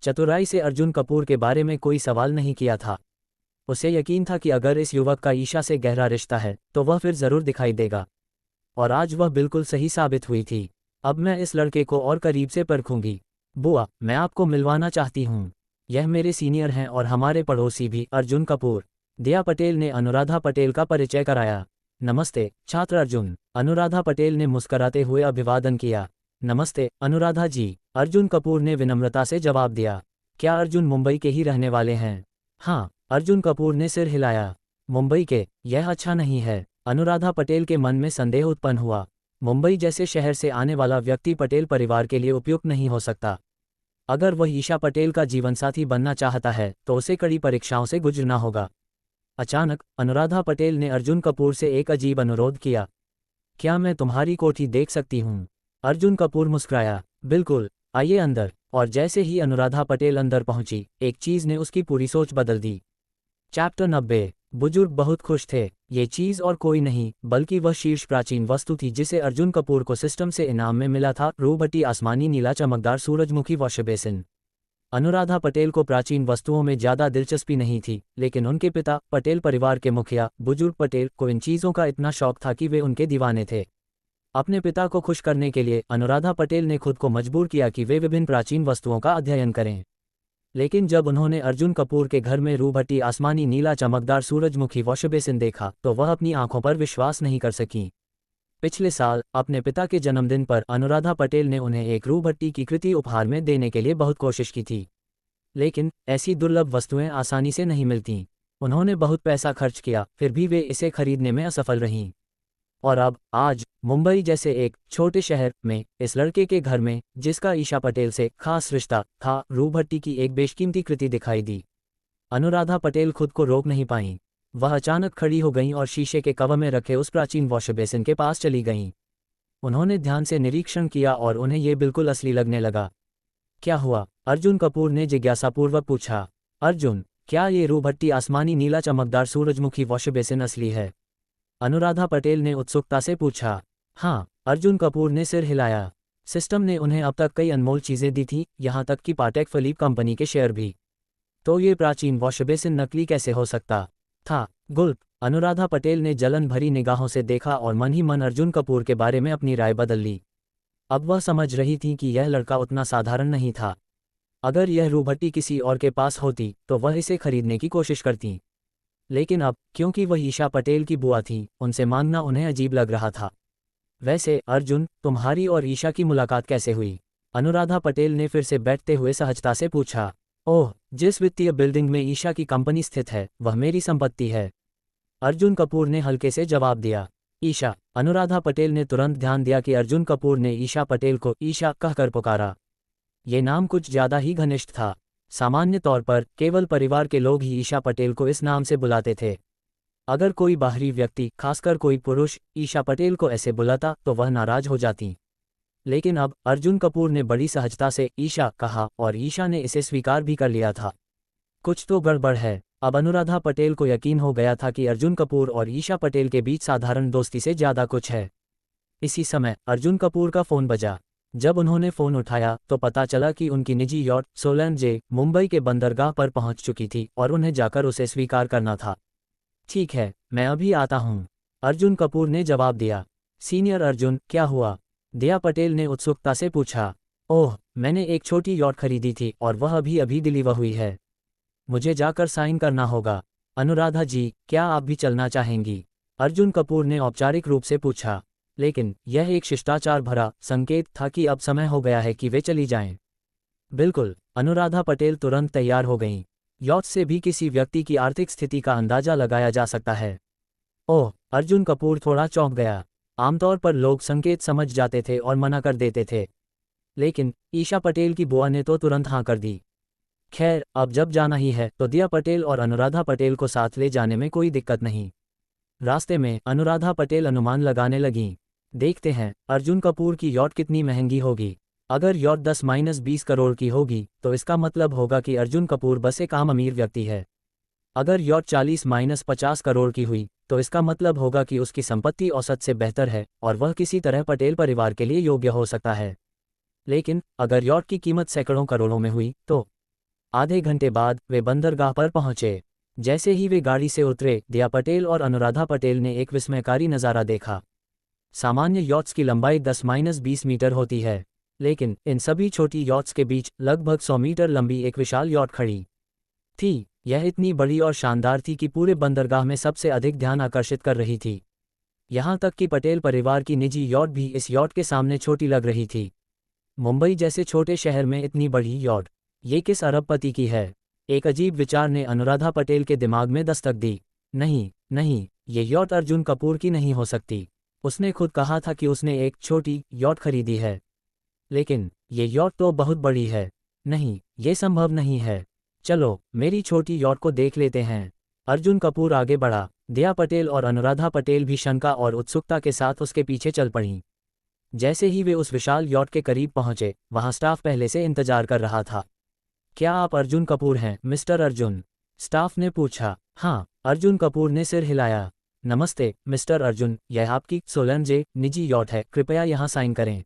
चतुराई से अर्जुन कपूर के बारे में कोई सवाल नहीं किया था। उसे यकीन था कि अगर इस युवक का ईशा से गहरा रिश्ता है तो वह फिर जरूर दिखाई देगा। और आज वह बिल्कुल सही साबित हुई थी। अब मैं इस लड़के को और करीब से परखूंगी। बुआ, मैं आपको मिलवाना चाहती हूँ। यह मेरे सीनियर हैं और हमारे पड़ोसी भी, अर्जुन कपूर। दिया पटेल ने अनुराधा पटेल का परिचय कराया। नमस्ते छात्र अर्जुन, अनुराधा पटेल ने मुस्कराते हुए अभिवादन किया। नमस्ते अनुराधा जी, अर्जुन कपूर ने विनम्रता से जवाब दिया। क्या अर्जुन मुंबई के ही रहने वाले हैं? हाँ, अर्जुन कपूर ने सिर हिलाया। मुंबई के? यह अच्छा नहीं है। अनुराधा पटेल के मन में संदेह उत्पन्न हुआ। मुंबई जैसे शहर से आने वाला व्यक्ति पटेल परिवार के लिए उपयुक्त नहीं हो सकता। अगर वह ईशा पटेल का जीवनसाथी बनना चाहता है तो उसे कड़ी परीक्षाओं से गुजरना होगा। अचानक अनुराधा पटेल ने अर्जुन कपूर से एक अजीब अनुरोध किया। क्या मैं तुम्हारी कोठी देख सकती हूँ? अर्जुन कपूर मुस्कुराया। बिल्कुल, आइए अंदर। और जैसे ही अनुराधा पटेल अंदर पहुंची, एक चीज ने उसकी पूरी सोच बदल दी। चैप्टर 90। बुजुर्ग बहुत खुश थे। ये चीज और कोई नहीं बल्कि वह शीर्ष प्राचीन वस्तु थी जिसे अर्जुन कपूर को सिस्टम से इनाम में मिला था, रूभट्टी आसमानी नीला चमकदार सूरजमुखी वॉश बेसिन। अनुराधा पटेल को प्राचीन वस्तुओं में ज्यादा दिलचस्पी नहीं थी, लेकिन उनके पिता पटेल परिवार के मुखिया बुजुर्ग पटेल को इन चीजों का इतना शौक था कि वे उनके दीवाने थे। अपने पिता को खुश करने के लिए अनुराधा पटेल ने खुद को मजबूर किया कि वे विभिन्न प्राचीन वस्तुओं का अध्ययन करें। लेकिन जब उन्होंने अर्जुन कपूर के घर में रूभट्टी आसमानी नीला चमकदार सूरजमुखी वॉश बेसिन देखा तो वह अपनी आंखों पर विश्वास नहीं कर सकी। पिछले साल अपने पिता के जन्मदिन पर अनुराधा पटेल ने उन्हें एक रूभट्टी की कृति उपहार में देने के लिए बहुत कोशिश की थी, लेकिन ऐसी दुर्लभ वस्तुएं आसानी से नहीं मिलतीं। उन्होंने बहुत पैसा खर्च किया, फिर भी वे इसे खरीदने में असफल रहीं। और अब आज मुंबई जैसे एक छोटे शहर में इस लड़के के घर में, जिसका ईशा पटेल से खास रिश्ता था, रूभट्टी की एक बेशकीमती कृति दिखाई दी। अनुराधा पटेल खुद को रोक नहीं पाईं। वह अचानक खड़ी हो गईं और शीशे के कवर में रखे उस प्राचीन वॉश बेसिन के पास चली गईं। उन्होंने ध्यान से निरीक्षण किया और उन्हें ये बिल्कुल असली लगने लगा। क्या हुआ? अर्जुन कपूर ने जिज्ञासापूर्वक पूछा। अर्जुन, क्या ये रूभट्टी आसमानी नीला चमकदार सूरजमुखी वॉश बेसिन असली है? अनुराधा पटेल ने उत्सुकता से पूछा। हाँ, अर्जुन कपूर ने सिर हिलाया। सिस्टम ने उन्हें अब तक कई अनमोल चीजें दी थीं, यहाँ तक कि पाटेक फिलिप कंपनी के शेयर भी। तो ये प्राचीन वॉश बेसिन नकली कैसे हो सकता था? गुल्प। अनुराधा पटेल ने जलन भरी निगाहों से देखा और मन ही मन अर्जुन कपूर के बारे में अपनी राय बदल ली। अब वह समझ रही थी कि यह लड़का उतना साधारण नहीं था। अगर यह रूभट्टी किसी और के पास होती तो वह इसे खरीदने की कोशिश करती, लेकिन अब क्योंकि वह ईशा पटेल की बुआ थी, उनसे मांगना उन्हें अजीब लग रहा था। वैसे अर्जुन, तुम्हारी और ईशा की मुलाकात कैसे हुई? अनुराधा पटेल ने फिर से बैठते हुए सहजता से पूछा। ओह, जिस वित्तीय बिल्डिंग में ईशा की कंपनी स्थित है वह मेरी संपत्ति है, अर्जुन कपूर ने हल्के से जवाब दिया। ईशा। अनुराधा पटेल ने तुरंत ध्यान दिया कि अर्जुन कपूर ने ईशा पटेल को ईशा कहकर पुकारा। ये नाम कुछ ज्यादा ही घनिष्ठ था। सामान्य तौर पर केवल परिवार के लोग ही ईशा पटेल को इस नाम से बुलाते थे। अगर कोई बाहरी व्यक्ति, खासकर कोई पुरुष, ईशा पटेल को ऐसे बुलाता तो वह नाराज हो जाती। लेकिन अब अर्जुन कपूर ने बड़ी सहजता से ईशा कहा और ईशा ने इसे स्वीकार भी कर लिया था। कुछ तो गड़बड़ है। अब अनुराधा पटेल को यकीन हो गया था कि अर्जुन कपूर और ईशा पटेल के बीच साधारण दोस्ती से ज्यादा कुछ है। इसी समय अर्जुन कपूर का फोन बजा। जब उन्होंने फोन उठाया तो पता चला कि उनकी निजी यॉट सोलन जे मुंबई के बंदरगाह पर पहुंच चुकी थी और उन्हें जाकर उसे स्वीकार करना था। ठीक है, मैं अभी आता हूं, अर्जुन कपूर ने जवाब दिया। सीनियर अर्जुन, क्या हुआ? दया पटेल ने उत्सुकता से पूछा। ओह, मैंने एक छोटी यॉट खरीदी थी और वह अभी अभी डिलीवर हुई है। मुझे जाकर साइन करना होगा। अनुराधा जी, क्या आप भी चलना चाहेंगी? अर्जुन कपूर ने औपचारिक रूप से पूछा, लेकिन यह एक शिष्टाचार भरा संकेत था कि अब समय हो गया है कि वे चली जाएं। बिल्कुल, अनुराधा पटेल तुरंत तैयार हो गईं। यॉट से भी किसी व्यक्ति की आर्थिक स्थिति का अंदाजा लगाया जा सकता है। ओह, अर्जुन कपूर थोड़ा चौंक गया। आमतौर पर लोग संकेत समझ जाते थे और मना कर देते थे, लेकिन ईशा पटेल की बुआ ने तो तुरंत हाँ कर दी। खैर, अब जब जाना ही है तो दिया पटेल और अनुराधा पटेल को साथ ले जाने में कोई दिक्कत नहीं। रास्ते में अनुराधा पटेल अनुमान लगाने लगीं। देखते हैं अर्जुन कपूर की यॉट कितनी महंगी होगी। अगर यॉट 10-20 करोड़ की होगी तो इसका मतलब होगा कि अर्जुन कपूर बस एक आम अमीर व्यक्ति है। अगर यॉट 40-50 करोड़ की हुई तो इसका मतलब होगा कि उसकी संपत्ति औसत से बेहतर है और वह किसी तरह पटेल परिवार के लिए योग्य हो सकता है। लेकिन अगर यॉट की कीमत सैकड़ों करोड़ों में हुई तो? आधे घंटे बाद वे बंदरगाह पर पहुंचे। जैसे ही वे गाड़ी से उतरे, दिया पटेल और अनुराधा पटेल ने एक विस्मयकारी नज़ारा देखा। सामान्य यॉट्स की लंबाई 10-20 मीटर होती है, लेकिन इन सभी छोटी यॉट्स के बीच लगभग 100 मीटर लंबी एक विशाल यॉट खड़ी थी। यह इतनी बड़ी और शानदार थी कि पूरे बंदरगाह में सबसे अधिक ध्यान आकर्षित कर रही थी। यहाँ तक कि पटेल परिवार की निजी यॉट भी इस यॉट के सामने छोटी लग रही थी। मुंबई जैसे छोटे शहर में इतनी बड़ी यॉट, ये किस अरबपति की है? एक अजीब विचार ने अनुराधा पटेल के दिमाग में दस्तक दी। नहीं नहीं, ये यॉट अर्जुन कपूर की नहीं हो सकती। उसने खुद कहा था कि उसने एक छोटी यॉट खरीदी है, लेकिन ये यॉट तो बहुत बड़ी है। नहीं, ये संभव नहीं है। चलो मेरी छोटी यॉट को देख लेते हैं। अर्जुन कपूर आगे बढ़ा। दया पटेल और अनुराधा पटेल भी शंका और उत्सुकता के साथ उसके पीछे चल पड़ीं। जैसे ही वे उस विशाल यॉट के करीब पहुंचे, वहां स्टाफ पहले से इंतजार कर रहा था। क्या आप अर्जुन कपूर हैं, मिस्टर अर्जुन? स्टाफ ने पूछा। हाँ, अर्जुन कपूर ने सिर हिलाया। नमस्ते मिस्टर अर्जुन, यह आपकी सोलंजे निजी यॉट है, कृपया यहाँ साइन करें।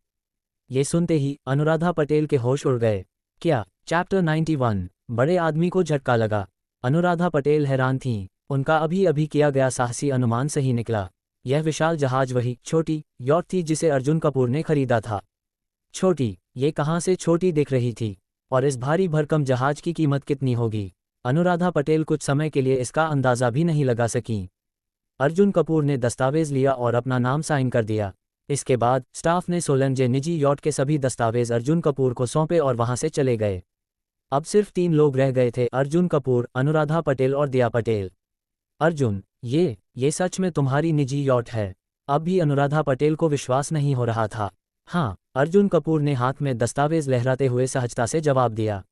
ये सुनते ही अनुराधा पटेल के होश उड़ गए। क्या? चैप्टर 91। बड़े आदमी को झटका लगा। अनुराधा पटेल हैरान थीं। उनका अभी अभी किया गया साहसी अनुमान सही निकला। यह विशाल जहाज वही छोटी यॉट थी जिसे अर्जुन कपूर ने खरीदा था। छोटी? ये कहाँ से छोटी दिख रही थी? और इस भारी भरकम जहाज की कीमत कितनी होगी? अनुराधा पटेल कुछ समय के लिए इसका अंदाज़ा भी नहीं लगा सकीं। अर्जुन कपूर ने दस्तावेज लिया और अपना नाम साइन कर दिया। इसके बाद स्टाफ ने सोलंजे निजी यॉट के सभी दस्तावेज अर्जुन कपूर को सौंपे और वहां से चले गए। अब सिर्फ 3 लोग रह गए थे, अर्जुन कपूर, अनुराधा पटेल और दया पटेल। अर्जुन, ये सच में तुम्हारी निजी यॉट है? अब भी अनुराधा पटेल को विश्वास नहीं हो रहा था। हाँ, अर्जुन कपूर ने हाथ में दस्तावेज लहराते हुए सहजता से जवाब दिया।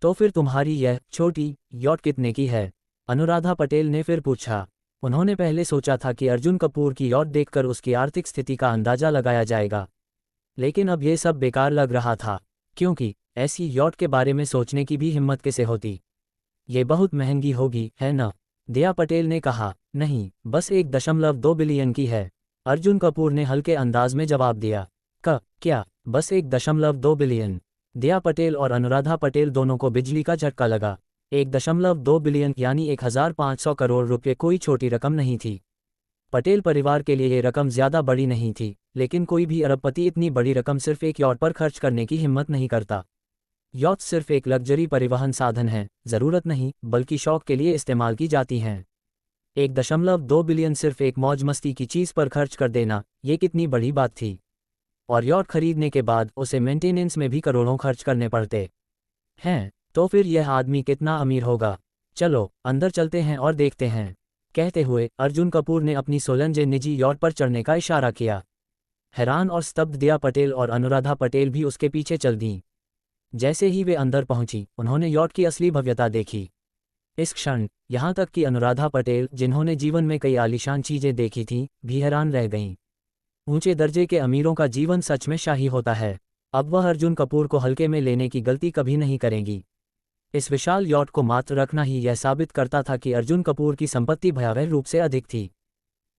तो फिर तुम्हारी यह छोटी यॉट कितने की है? अनुराधा पटेल ने फिर पूछा। उन्होंने पहले सोचा था कि अर्जुन कपूर की यॉट देखकर उसकी आर्थिक स्थिति का अंदाजा लगाया जाएगा, लेकिन अब ये सब बेकार लग रहा था, क्योंकि ऐसी यॉट के बारे में सोचने की भी हिम्मत कैसे होती? ये बहुत महंगी होगी, है न? दया पटेल ने कहा। नहीं, बस 1.2 बिलियन की है, अर्जुन कपूर ने हल्के अंदाज में जवाब दिया। क्या? बस 1.2 बिलियन? दया पटेल और अनुराधा पटेल दोनों को बिजली का झटका लगा। 1.2 बिलियन यानी 1500 करोड़ रुपये कोई छोटी रकम नहीं थी। पटेल परिवार के लिए ये रकम ज़्यादा बड़ी नहीं थी, लेकिन कोई भी अरबपति इतनी बड़ी रकम सिर्फ एक यॉट पर खर्च करने की हिम्मत नहीं करता। यॉट सिर्फ एक लग्जरी परिवहन साधन है, ज़रूरत नहीं बल्कि शौक के लिए इस्तेमाल की जाती हैं। 1.2 बिलियन सिर्फ एक मौज मस्ती की चीज़ पर खर्च कर देना, ये कितनी बड़ी बात थी। और यॉट खरीदने के बाद उसे मेंटेनेंस में भी करोड़ों खर्च करने पड़ते हैं। तो फिर यह आदमी कितना अमीर होगा? चलो अंदर चलते हैं और देखते हैं। कहते हुए अर्जुन कपूर ने अपनी सोलंजे निजी यॉट पर चढ़ने का इशारा किया। हैरान और स्तब्ध दया पटेल और अनुराधा पटेल भी उसके पीछे चल दीं। जैसे ही वे अंदर पहुंची, उन्होंने यॉट की असली भव्यता देखी। इस क्षण यहाँ तक कि अनुराधा पटेल, जिन्होंने जीवन में कई आलीशान चीजें देखी थीं, भी हैरान रह गईं। ऊंचे दर्जे के अमीरों का जीवन सच में शाही होता है। अब वह अर्जुन कपूर को हल्के में लेने की गलती कभी नहीं करेंगी। इस विशाल यॉट को मात्र रखना ही यह साबित करता था कि अर्जुन कपूर की संपत्ति भयावह रूप से अधिक थी।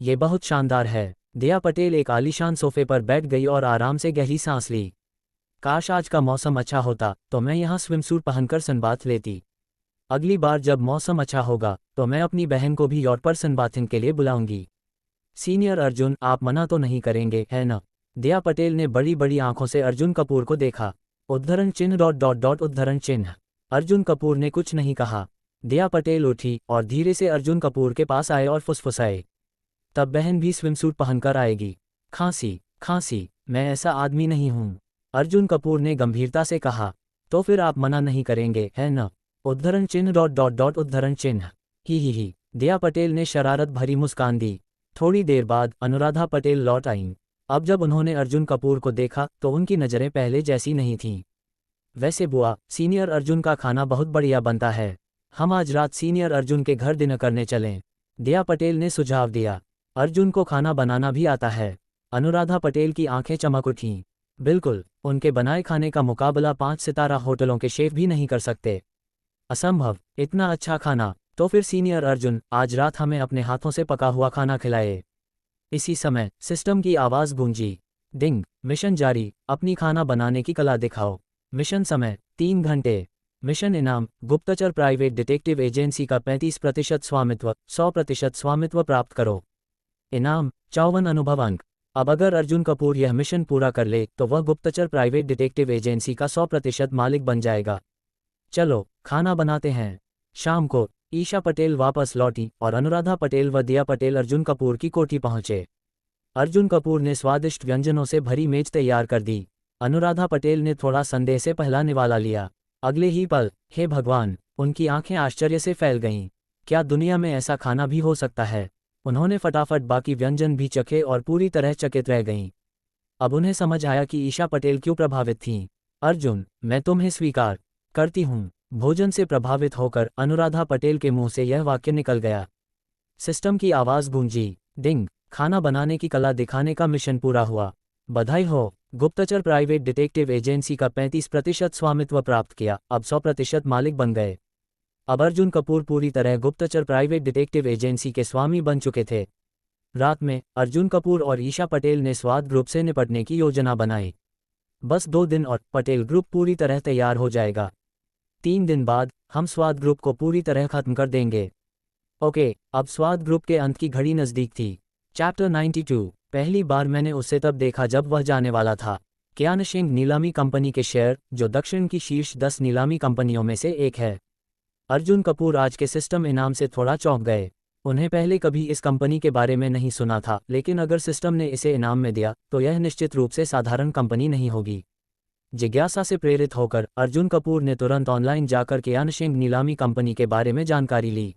ये बहुत शानदार है। दया पटेल एक आलीशान सोफे पर बैठ गई और आराम से गहरी सांस ली। काश आज का मौसम अच्छा होता तो मैं यहाँ स्विमसूट पहनकर सनबाथ लेती। अगली बार जब मौसम अच्छा होगा तो मैं अपनी बहन को भी यॉट पर सनबाथिंग के लिए बुलाऊंगी। सीनियर अर्जुन, आप मना तो नहीं करेंगे, है न? दया पटेल ने बड़ी बड़ी आंखों से अर्जुन कपूर को देखा। उद्धरण चिन्ह ... उद्धरण चिन्ह। अर्जुन कपूर ने कुछ नहीं कहा। दया पटेल उठी और धीरे से अर्जुन कपूर के पास आए और फुसफुसाए। तब बहन भी स्विमसूट पहनकर आएगी। खांसी, मैं ऐसा आदमी नहीं हूँ, अर्जुन कपूर ने गंभीरता से कहा। तो फिर आप मना नहीं करेंगे, है न? उद्धरण चिन्ह ... उद्धरण चिन्ह। ही। दया पटेल ने शरारत भरी मुस्कान दी। थोड़ी देर बाद अनुराधा पटेल लौट आईं। अब जब उन्होंने अर्जुन कपूर को देखा तो उनकी नज़रें पहले जैसी नहीं थीं। वैसे बुआ, सीनियर अर्जुन का खाना बहुत बढ़िया बनता है, हम आज रात सीनियर अर्जुन के घर डिनर करने चलें, दया पटेल ने सुझाव दिया। अर्जुन को खाना बनाना भी आता है? अनुराधा पटेल की आंखें चमक उठीं। बिल्कुल, उनके बनाए खाने का मुकाबला 5 सितारा होटलों के शेफ भी नहीं कर सकते। असंभव, इतना अच्छा खाना। तो फिर सीनियर अर्जुन, आज रात हमें अपने हाथों से पका हुआ खाना खिलाए। इसी समय सिस्टम की आवाज़ गूंजी। डिंग, मिशन जारी, अपनी खाना बनाने की कला दिखाओ। मिशन समय 3 घंटे। मिशन इनाम, गुप्तचर प्राइवेट डिटेक्टिव एजेंसी का 35% स्वामित्व, 100% स्वामित्व प्राप्त करो। इनाम 54 अनुभव अंक। अब अगर अर्जुन कपूर यह मिशन पूरा कर ले तो वह गुप्तचर प्राइवेट डिटेक्टिव एजेंसी का 100% मालिक बन जाएगा। चलो खाना बनाते हैं। शाम को ईशा पटेल वापस लौटी और अनुराधा पटेल व दया पटेल अर्जुन कपूर की कोठी पहुंचे। अर्जुन कपूर ने स्वादिष्ट व्यंजनों से भरी मेज तैयार कर दी। अनुराधा पटेल ने थोड़ा संदेह से पहला निवाला लिया। अगले ही पल, हे भगवान, उनकी आंखें आश्चर्य से फैल गईं। क्या दुनिया में ऐसा खाना भी हो सकता है? उन्होंने फटाफट बाकी व्यंजन भी चखे और पूरी तरह चकित रह गईं। अब उन्हें समझ आया कि ईशा पटेल क्यों प्रभावित थीं। अर्जुन, मैं तुम्हें स्वीकार करती हूँ। भोजन से प्रभावित होकर अनुराधा पटेल के मुंह से यह वाक्य निकल गया। सिस्टम की आवाज़ गूंजी। डिंग। खाना बनाने की कला दिखाने का मिशन पूरा हुआ। बधाई हो। गुप्तचर प्राइवेट डिटेक्टिव एजेंसी का 35% स्वामित्व प्राप्त किया, अब 100% मालिक बन गए। अब अर्जुन कपूर पूरी तरह गुप्तचर प्राइवेट डिटेक्टिव एजेंसी के स्वामी बन चुके थे। रात में अर्जुन कपूर और ईशा पटेल ने स्वाद ग्रुप से निपटने की योजना बनाई। बस 2 दिन और पटेल ग्रुप पूरी तरह तैयार हो जाएगा। 3 दिन बाद हम स्वाद ग्रुप को पूरी तरह खत्म कर देंगे। ओके, अब स्वाद ग्रुप के अंत की घड़ी नज़दीक थी। चैप्टर 92। पहली बार मैंने उसे तब देखा जब वह जाने वाला था। क्यानशिंग नीलामी कंपनी के शेयर, जो दक्षिण की शीर्ष 10 नीलामी कंपनियों में से एक है। अर्जुन कपूर आज के सिस्टम इनाम से थोड़ा चौंक गए। उन्हें पहले कभी इस कंपनी के बारे में नहीं सुना था, लेकिन अगर सिस्टम ने इसे इनाम में दिया तो यह निश्चित रूप से साधारण कंपनी नहीं होगी। जिज्ञासा से प्रेरित होकर अर्जुन कपूर ने तुरंत ऑनलाइन जाकर क्यानशिंग नीलामी कंपनी के बारे में जानकारी ली।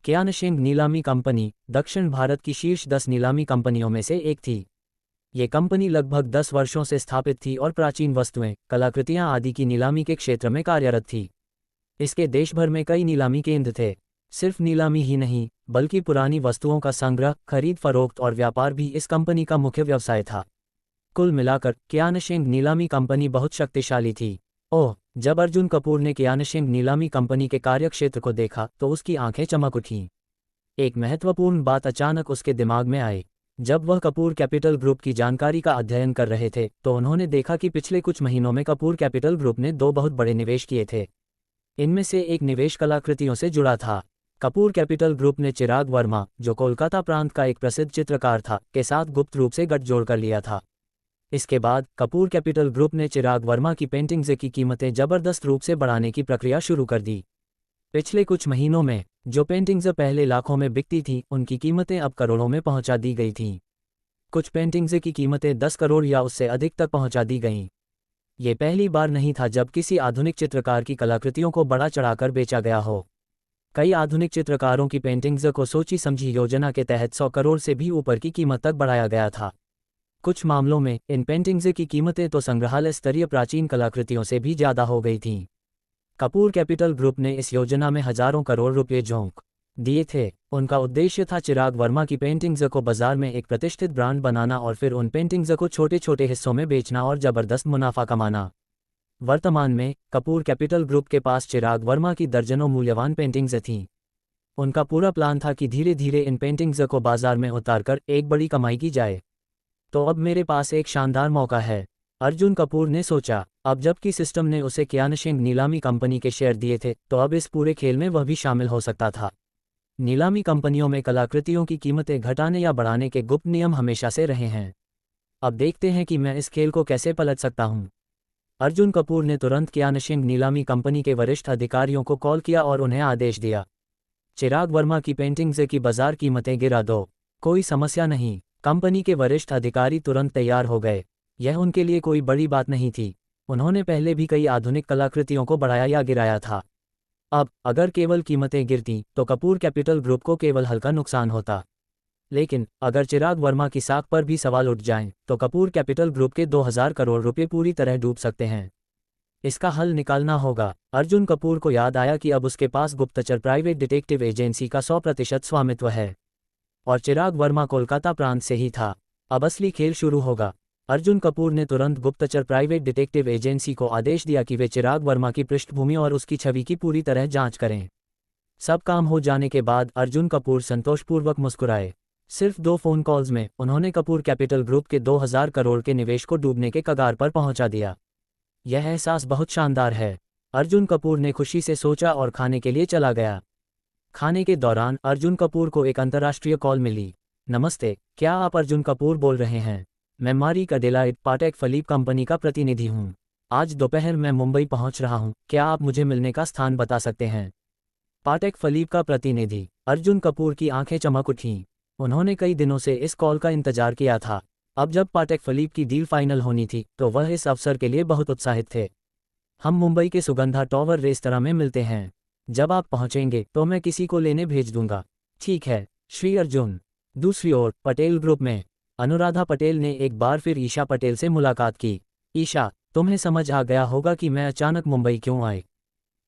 क्यानशिंग नीलामी कंपनी दक्षिण भारत की शीर्ष 10 नीलामी कंपनियों में से एक थी। ये कंपनी लगभग 10 वर्षों से स्थापित थी और प्राचीन वस्तुएं, कलाकृतियां आदि की नीलामी के क्षेत्र में कार्यरत थी। इसके देश भर में कई नीलामी केंद्र थे। सिर्फ नीलामी ही नहीं, बल्कि पुरानी वस्तुओं का संग्रह, खरीद फरोख्त और व्यापार भी इस कंपनी का मुख्य व्यवसाय था। कुल मिलाकर क्यानशिंग नीलामी कंपनी बहुत शक्तिशाली थी। ओह, जब अर्जुन कपूर ने क्यानशिंग नीलामी कंपनी के कार्यक्षेत्र को देखा तो उसकी आंखें चमक उठीं। एक महत्वपूर्ण बात अचानक उसके दिमाग में आई। जब वह कपूर कैपिटल ग्रुप की जानकारी का अध्ययन कर रहे थे तो उन्होंने देखा कि पिछले कुछ महीनों में कपूर कैपिटल ग्रुप ने 2 बहुत बड़े निवेश किए थे। इनमें से एक निवेश कलाकृतियों से जुड़ा था। कपूर कैपिटल ग्रुप ने चिराग वर्मा, जो कोलकाता प्रांत का एक प्रसिद्ध चित्रकार था, के साथ गुप्त रूप से गठजोड़ कर लिया था। इसके बाद कपूर कैपिटल ग्रुप ने चिराग वर्मा की पेंटिंग्स की कीमतें जबरदस्त रूप से बढ़ाने की प्रक्रिया शुरू कर दी। पिछले कुछ महीनों में जो पेंटिंग्स पहले लाखों में बिकती थीं, उनकी कीमतें अब करोड़ों में पहुंचा दी गई थीं। कुछ पेंटिंग्स की कीमतें 10 करोड़ या उससे अधिक तक पहुंचा दी गईं। ये पहली बार नहीं था जब किसी आधुनिक चित्रकार की कलाकृतियों को बढ़ा चढ़ाकर बेचा गया हो। कई आधुनिक चित्रकारों की पेंटिंग्स को सोची समझी योजना के तहत 100 करोड़ से भी ऊपर की कीमत तक बढ़ाया गया था। कुछ मामलों में इन पेंटिंग्स की कीमतें तो संग्रहालय स्तरीय प्राचीन कलाकृतियों से भी ज़्यादा हो गई थीं। कपूर कैपिटल ग्रुप ने इस योजना में हजारों करोड़ रुपये झोंक दिए थे। उनका उद्देश्य था चिराग वर्मा की पेंटिंग्स को बाजार में एक प्रतिष्ठित ब्रांड बनाना और फिर उन पेंटिंग्स को छोटे छोटे हिस्सों में बेचना और जबरदस्त मुनाफा कमाना। वर्तमान में कपूर कैपिटल ग्रुप के पास चिराग वर्मा की दर्जनों मूल्यवान पेंटिंग्स थीं। उनका पूरा प्लान था कि धीरे धीरे इन पेंटिंग्स को बाजार में उतारकर एक बड़ी कमाई की जाए। तो अब मेरे पास एक शानदार मौका है, अर्जुन कपूर ने सोचा। अब जबकि सिस्टम ने उसे क्यानशिंग नीलामी कंपनी के शेयर दिए थे तो अब इस पूरे खेल में वह भी शामिल हो सकता था। नीलामी कंपनियों में कलाकृतियों की कीमतें घटाने या बढ़ाने के गुप्त नियम हमेशा से रहे हैं। अब देखते हैं कि मैं इस खेल को कैसे पलट सकता हूं। अर्जुन कपूर ने तुरंत क्यानशिंग नीलामी कंपनी के वरिष्ठ अधिकारियों को कॉल किया और उन्हें आदेश दिया, चिराग वर्मा की पेंटिंग्स की बाजार कीमतें गिरा दो। कोई समस्या नहीं। कंपनी के वरिष्ठ अधिकारी तुरंत तैयार हो गए। यह उनके लिए कोई बड़ी बात नहीं थी। उन्होंने पहले भी कई आधुनिक कलाकृतियों को बढ़ाया या गिराया था। अब अगर केवल कीमतें गिरती तो कपूर कैपिटल ग्रुप को केवल हल्का नुकसान होता, लेकिन अगर चिराग वर्मा की साख पर भी सवाल उठ जाएं तो कपूर कैपिटल ग्रुप के 2000 करोड़ रुपए पूरी तरह डूब सकते हैं। इसका हल निकालना होगा। अर्जुन कपूर को याद आया कि अब उसके पास गुप्तचर प्राइवेट डिटेक्टिव एजेंसी का 100% स्वामित्व है और चिराग वर्मा कोलकाता प्रांत से ही था। अब असली खेल शुरू होगा। अर्जुन कपूर ने तुरंत गुप्तचर प्राइवेट डिटेक्टिव एजेंसी को आदेश दिया कि वे चिराग वर्मा की पृष्ठभूमि और उसकी छवि की पूरी तरह जांच करें। सब काम हो जाने के बाद अर्जुन कपूर संतोषपूर्वक मुस्कुराए। सिर्फ 2 फोन कॉल्स में उन्होंने कपूर कैपिटल ग्रुप के 2000 करोड़ के निवेश को डूबने के कगार पर पहुंचा दिया। यह एहसास बहुत शानदार है, अर्जुन कपूर ने खुशी से सोचा और खाने के लिए चला गया। खाने के दौरान अर्जुन कपूर को एक अंतर्राष्ट्रीय कॉल मिली। नमस्ते, क्या आप अर्जुन कपूर बोल रहे हैं? मैं मारिक एडेलाइड पाटेक फिलिप कंपनी का प्रतिनिधि हूं। आज दोपहर मैं मुंबई पहुंच रहा हूं। क्या आप मुझे मिलने का स्थान बता सकते हैं? पाटेक फिलिप का प्रतिनिधि। अर्जुन कपूर की आंखें चमक उठीं। उन्होंने कई दिनों से इस कॉल का इंतजार किया था। अब जब पाटेक फिलिप की डील फाइनल होनी थी तो वह इस अवसर के लिए बहुत उत्साहित थे। हम मुंबई के सुगंधा टॉवर रेस्तरां में मिलते हैं। जब आप पहुंचेंगे तो मैं किसी को लेने भेज दूंगा। ठीक है, श्री अर्जुन। दूसरी ओर पटेल ग्रुप में अनुराधा पटेल ने एक बार फिर ईशा पटेल से मुलाकात की। ईशा, तुम्हें समझ आ गया होगा कि मैं अचानक मुंबई क्यों आई।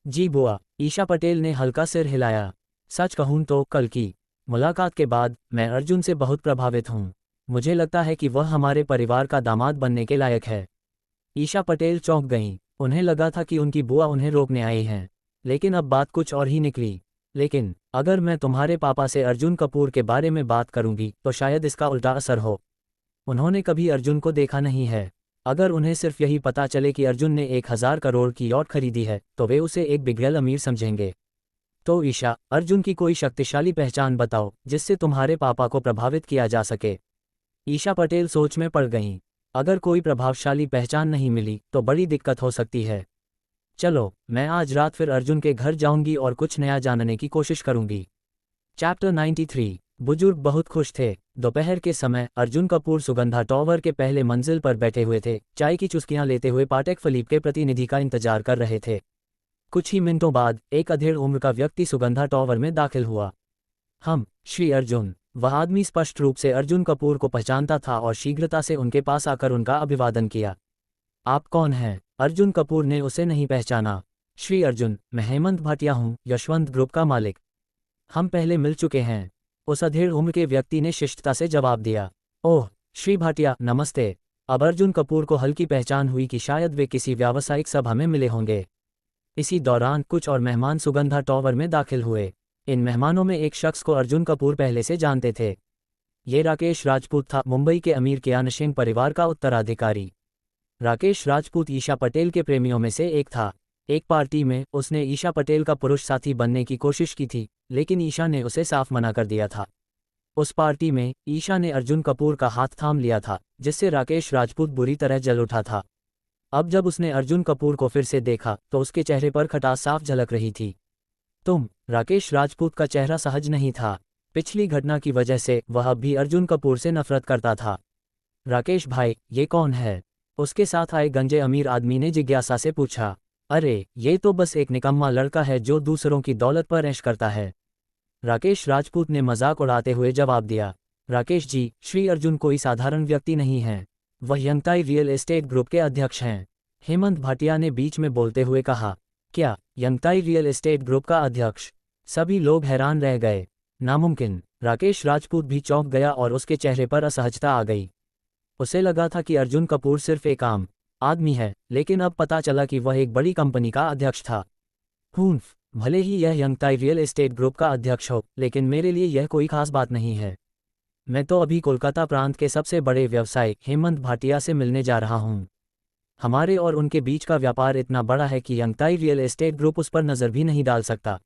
जी बुआ, ईशा पटेल ने हल्का सिर हिलाया। सच कहूँ तो कल की मुलाकात के बाद मैं अर्जुन से बहुत प्रभावित हूँ। मुझे लगता है कि वह हमारे परिवार का दामाद बनने के लायक है। ईशा पटेल चौंक गईं। उन्हें लगा था कि उनकी बुआ उन्हें रोकने आई हैं, लेकिन अब बात कुछ और ही निकली। लेकिन अगर मैं तुम्हारे पापा से अर्जुन कपूर के बारे में बात करूंगी तो शायद इसका उल्टा असर हो। उन्होंने कभी अर्जुन को देखा नहीं है। अगर उन्हें सिर्फ यही पता चले कि अर्जुन ने 1000 करोड़ की यॉट खरीदी है तो वे उसे एक बिगड़ैल अमीर समझेंगे। तो ईशा, अर्जुन की कोई शक्तिशाली पहचान बताओ जिससे तुम्हारे पापा को प्रभावित किया जा सके। ईशा पटेल सोच में पड़ गईं। अगर कोई प्रभावशाली पहचान नहीं मिली तो बड़ी दिक्कत हो सकती है। चलो, मैं आज रात फिर अर्जुन के घर जाऊंगी और कुछ नया जानने की कोशिश करूंगी। चैप्टर 93। बुजुर्ग बहुत खुश थे। दोपहर के समय अर्जुन कपूर सुगंधा टॉवर के पहले मंजिल पर बैठे हुए थे, चाय की चुस्कियां लेते हुए पाटेक फिलिप के प्रतिनिधि का इंतजार कर रहे थे। कुछ ही मिनटों बाद एक अधेड़ उम्र का व्यक्ति सुगंधा टॉवर में दाखिल हुआ। श्री अर्जुन। वह आदमी स्पष्ट रूप से अर्जुन कपूर को पहचानता था और शीघ्रता से उनके पास आकर उनका अभिवादन किया। आप कौन हैं? अर्जुन कपूर ने उसे नहीं पहचाना। श्री अर्जुन, मैं हेमंत भाटिया हूँ, यशवंत ग्रुप का मालिक। हम पहले मिल चुके हैं। उस अधेड़ उम्र के व्यक्ति ने शिष्टता से जवाब दिया। ओह श्री भाटिया, नमस्ते। अब अर्जुन कपूर को हल्की पहचान हुई कि शायद वे किसी व्यावसायिक सभा में मिले होंगे। इसी दौरान कुछ और मेहमान सुगंधा टॉवर में दाखिल हुए। इन मेहमानों में एक शख्स को अर्जुन कपूर पहले से जानते थे। ये राकेश राजपूत था, मुंबई के अमीर कियानशिंग परिवार का उत्तराधिकारी। राकेश राजपूत ईशा पटेल के प्रेमियों में से एक था। एक पार्टी में उसने ईशा पटेल का पुरुष साथी बनने की कोशिश की थी, लेकिन ईशा ने उसे साफ मना कर दिया था। उस पार्टी में ईशा ने अर्जुन कपूर का हाथ थाम लिया था, जिससे राकेश राजपूत बुरी तरह जल उठा था। अब जब उसने अर्जुन कपूर को फिर से देखा तो उसके चेहरे पर खटास साफ झलक रही थी। राकेश राजपूत का चेहरा सहज नहीं था। पिछली घटना की वजह से वह अब भी अर्जुन कपूर से नफरत करता था। राकेश भाई, ये कौन है? उसके साथ आए गंजे अमीर आदमी ने जिज्ञासा से पूछा। अरे, ये तो बस एक निकम्मा लड़का है जो दूसरों की दौलत पर ऐश करता है। राकेश राजपूत ने मजाक उड़ाते हुए जवाब दिया। राकेश जी, श्री अर्जुन कोई साधारण व्यक्ति नहीं है। वह यंगताई रियल एस्टेट ग्रुप के अध्यक्ष हैं। हेमंत भाटिया ने बीच में बोलते हुए कहा। क्या, यंगताई रियल एस्टेट ग्रुप का अध्यक्ष? सभी लोग हैरान रह गए। नामुमकिन। राकेश राजपूत भी चौंक गया और उसके चेहरे पर असहजता आ गई। उसे लगा था कि अर्जुन कपूर सिर्फ एक आम आदमी है, लेकिन अब पता चला कि वह एक बड़ी कंपनी का अध्यक्ष था। भले ही यह यंगताई रियल एस्टेट ग्रुप का अध्यक्ष हो, लेकिन मेरे लिए यह कोई खास बात नहीं है। मैं तो अभी कोलकाता प्रांत के सबसे बड़े व्यवसायी हेमंत भाटिया से मिलने जा रहा हूँ। हमारे और उनके बीच का व्यापार इतना बड़ा है कि यंगताई रियल एस्टेट ग्रुप उस पर नज़र भी नहीं डाल सकता।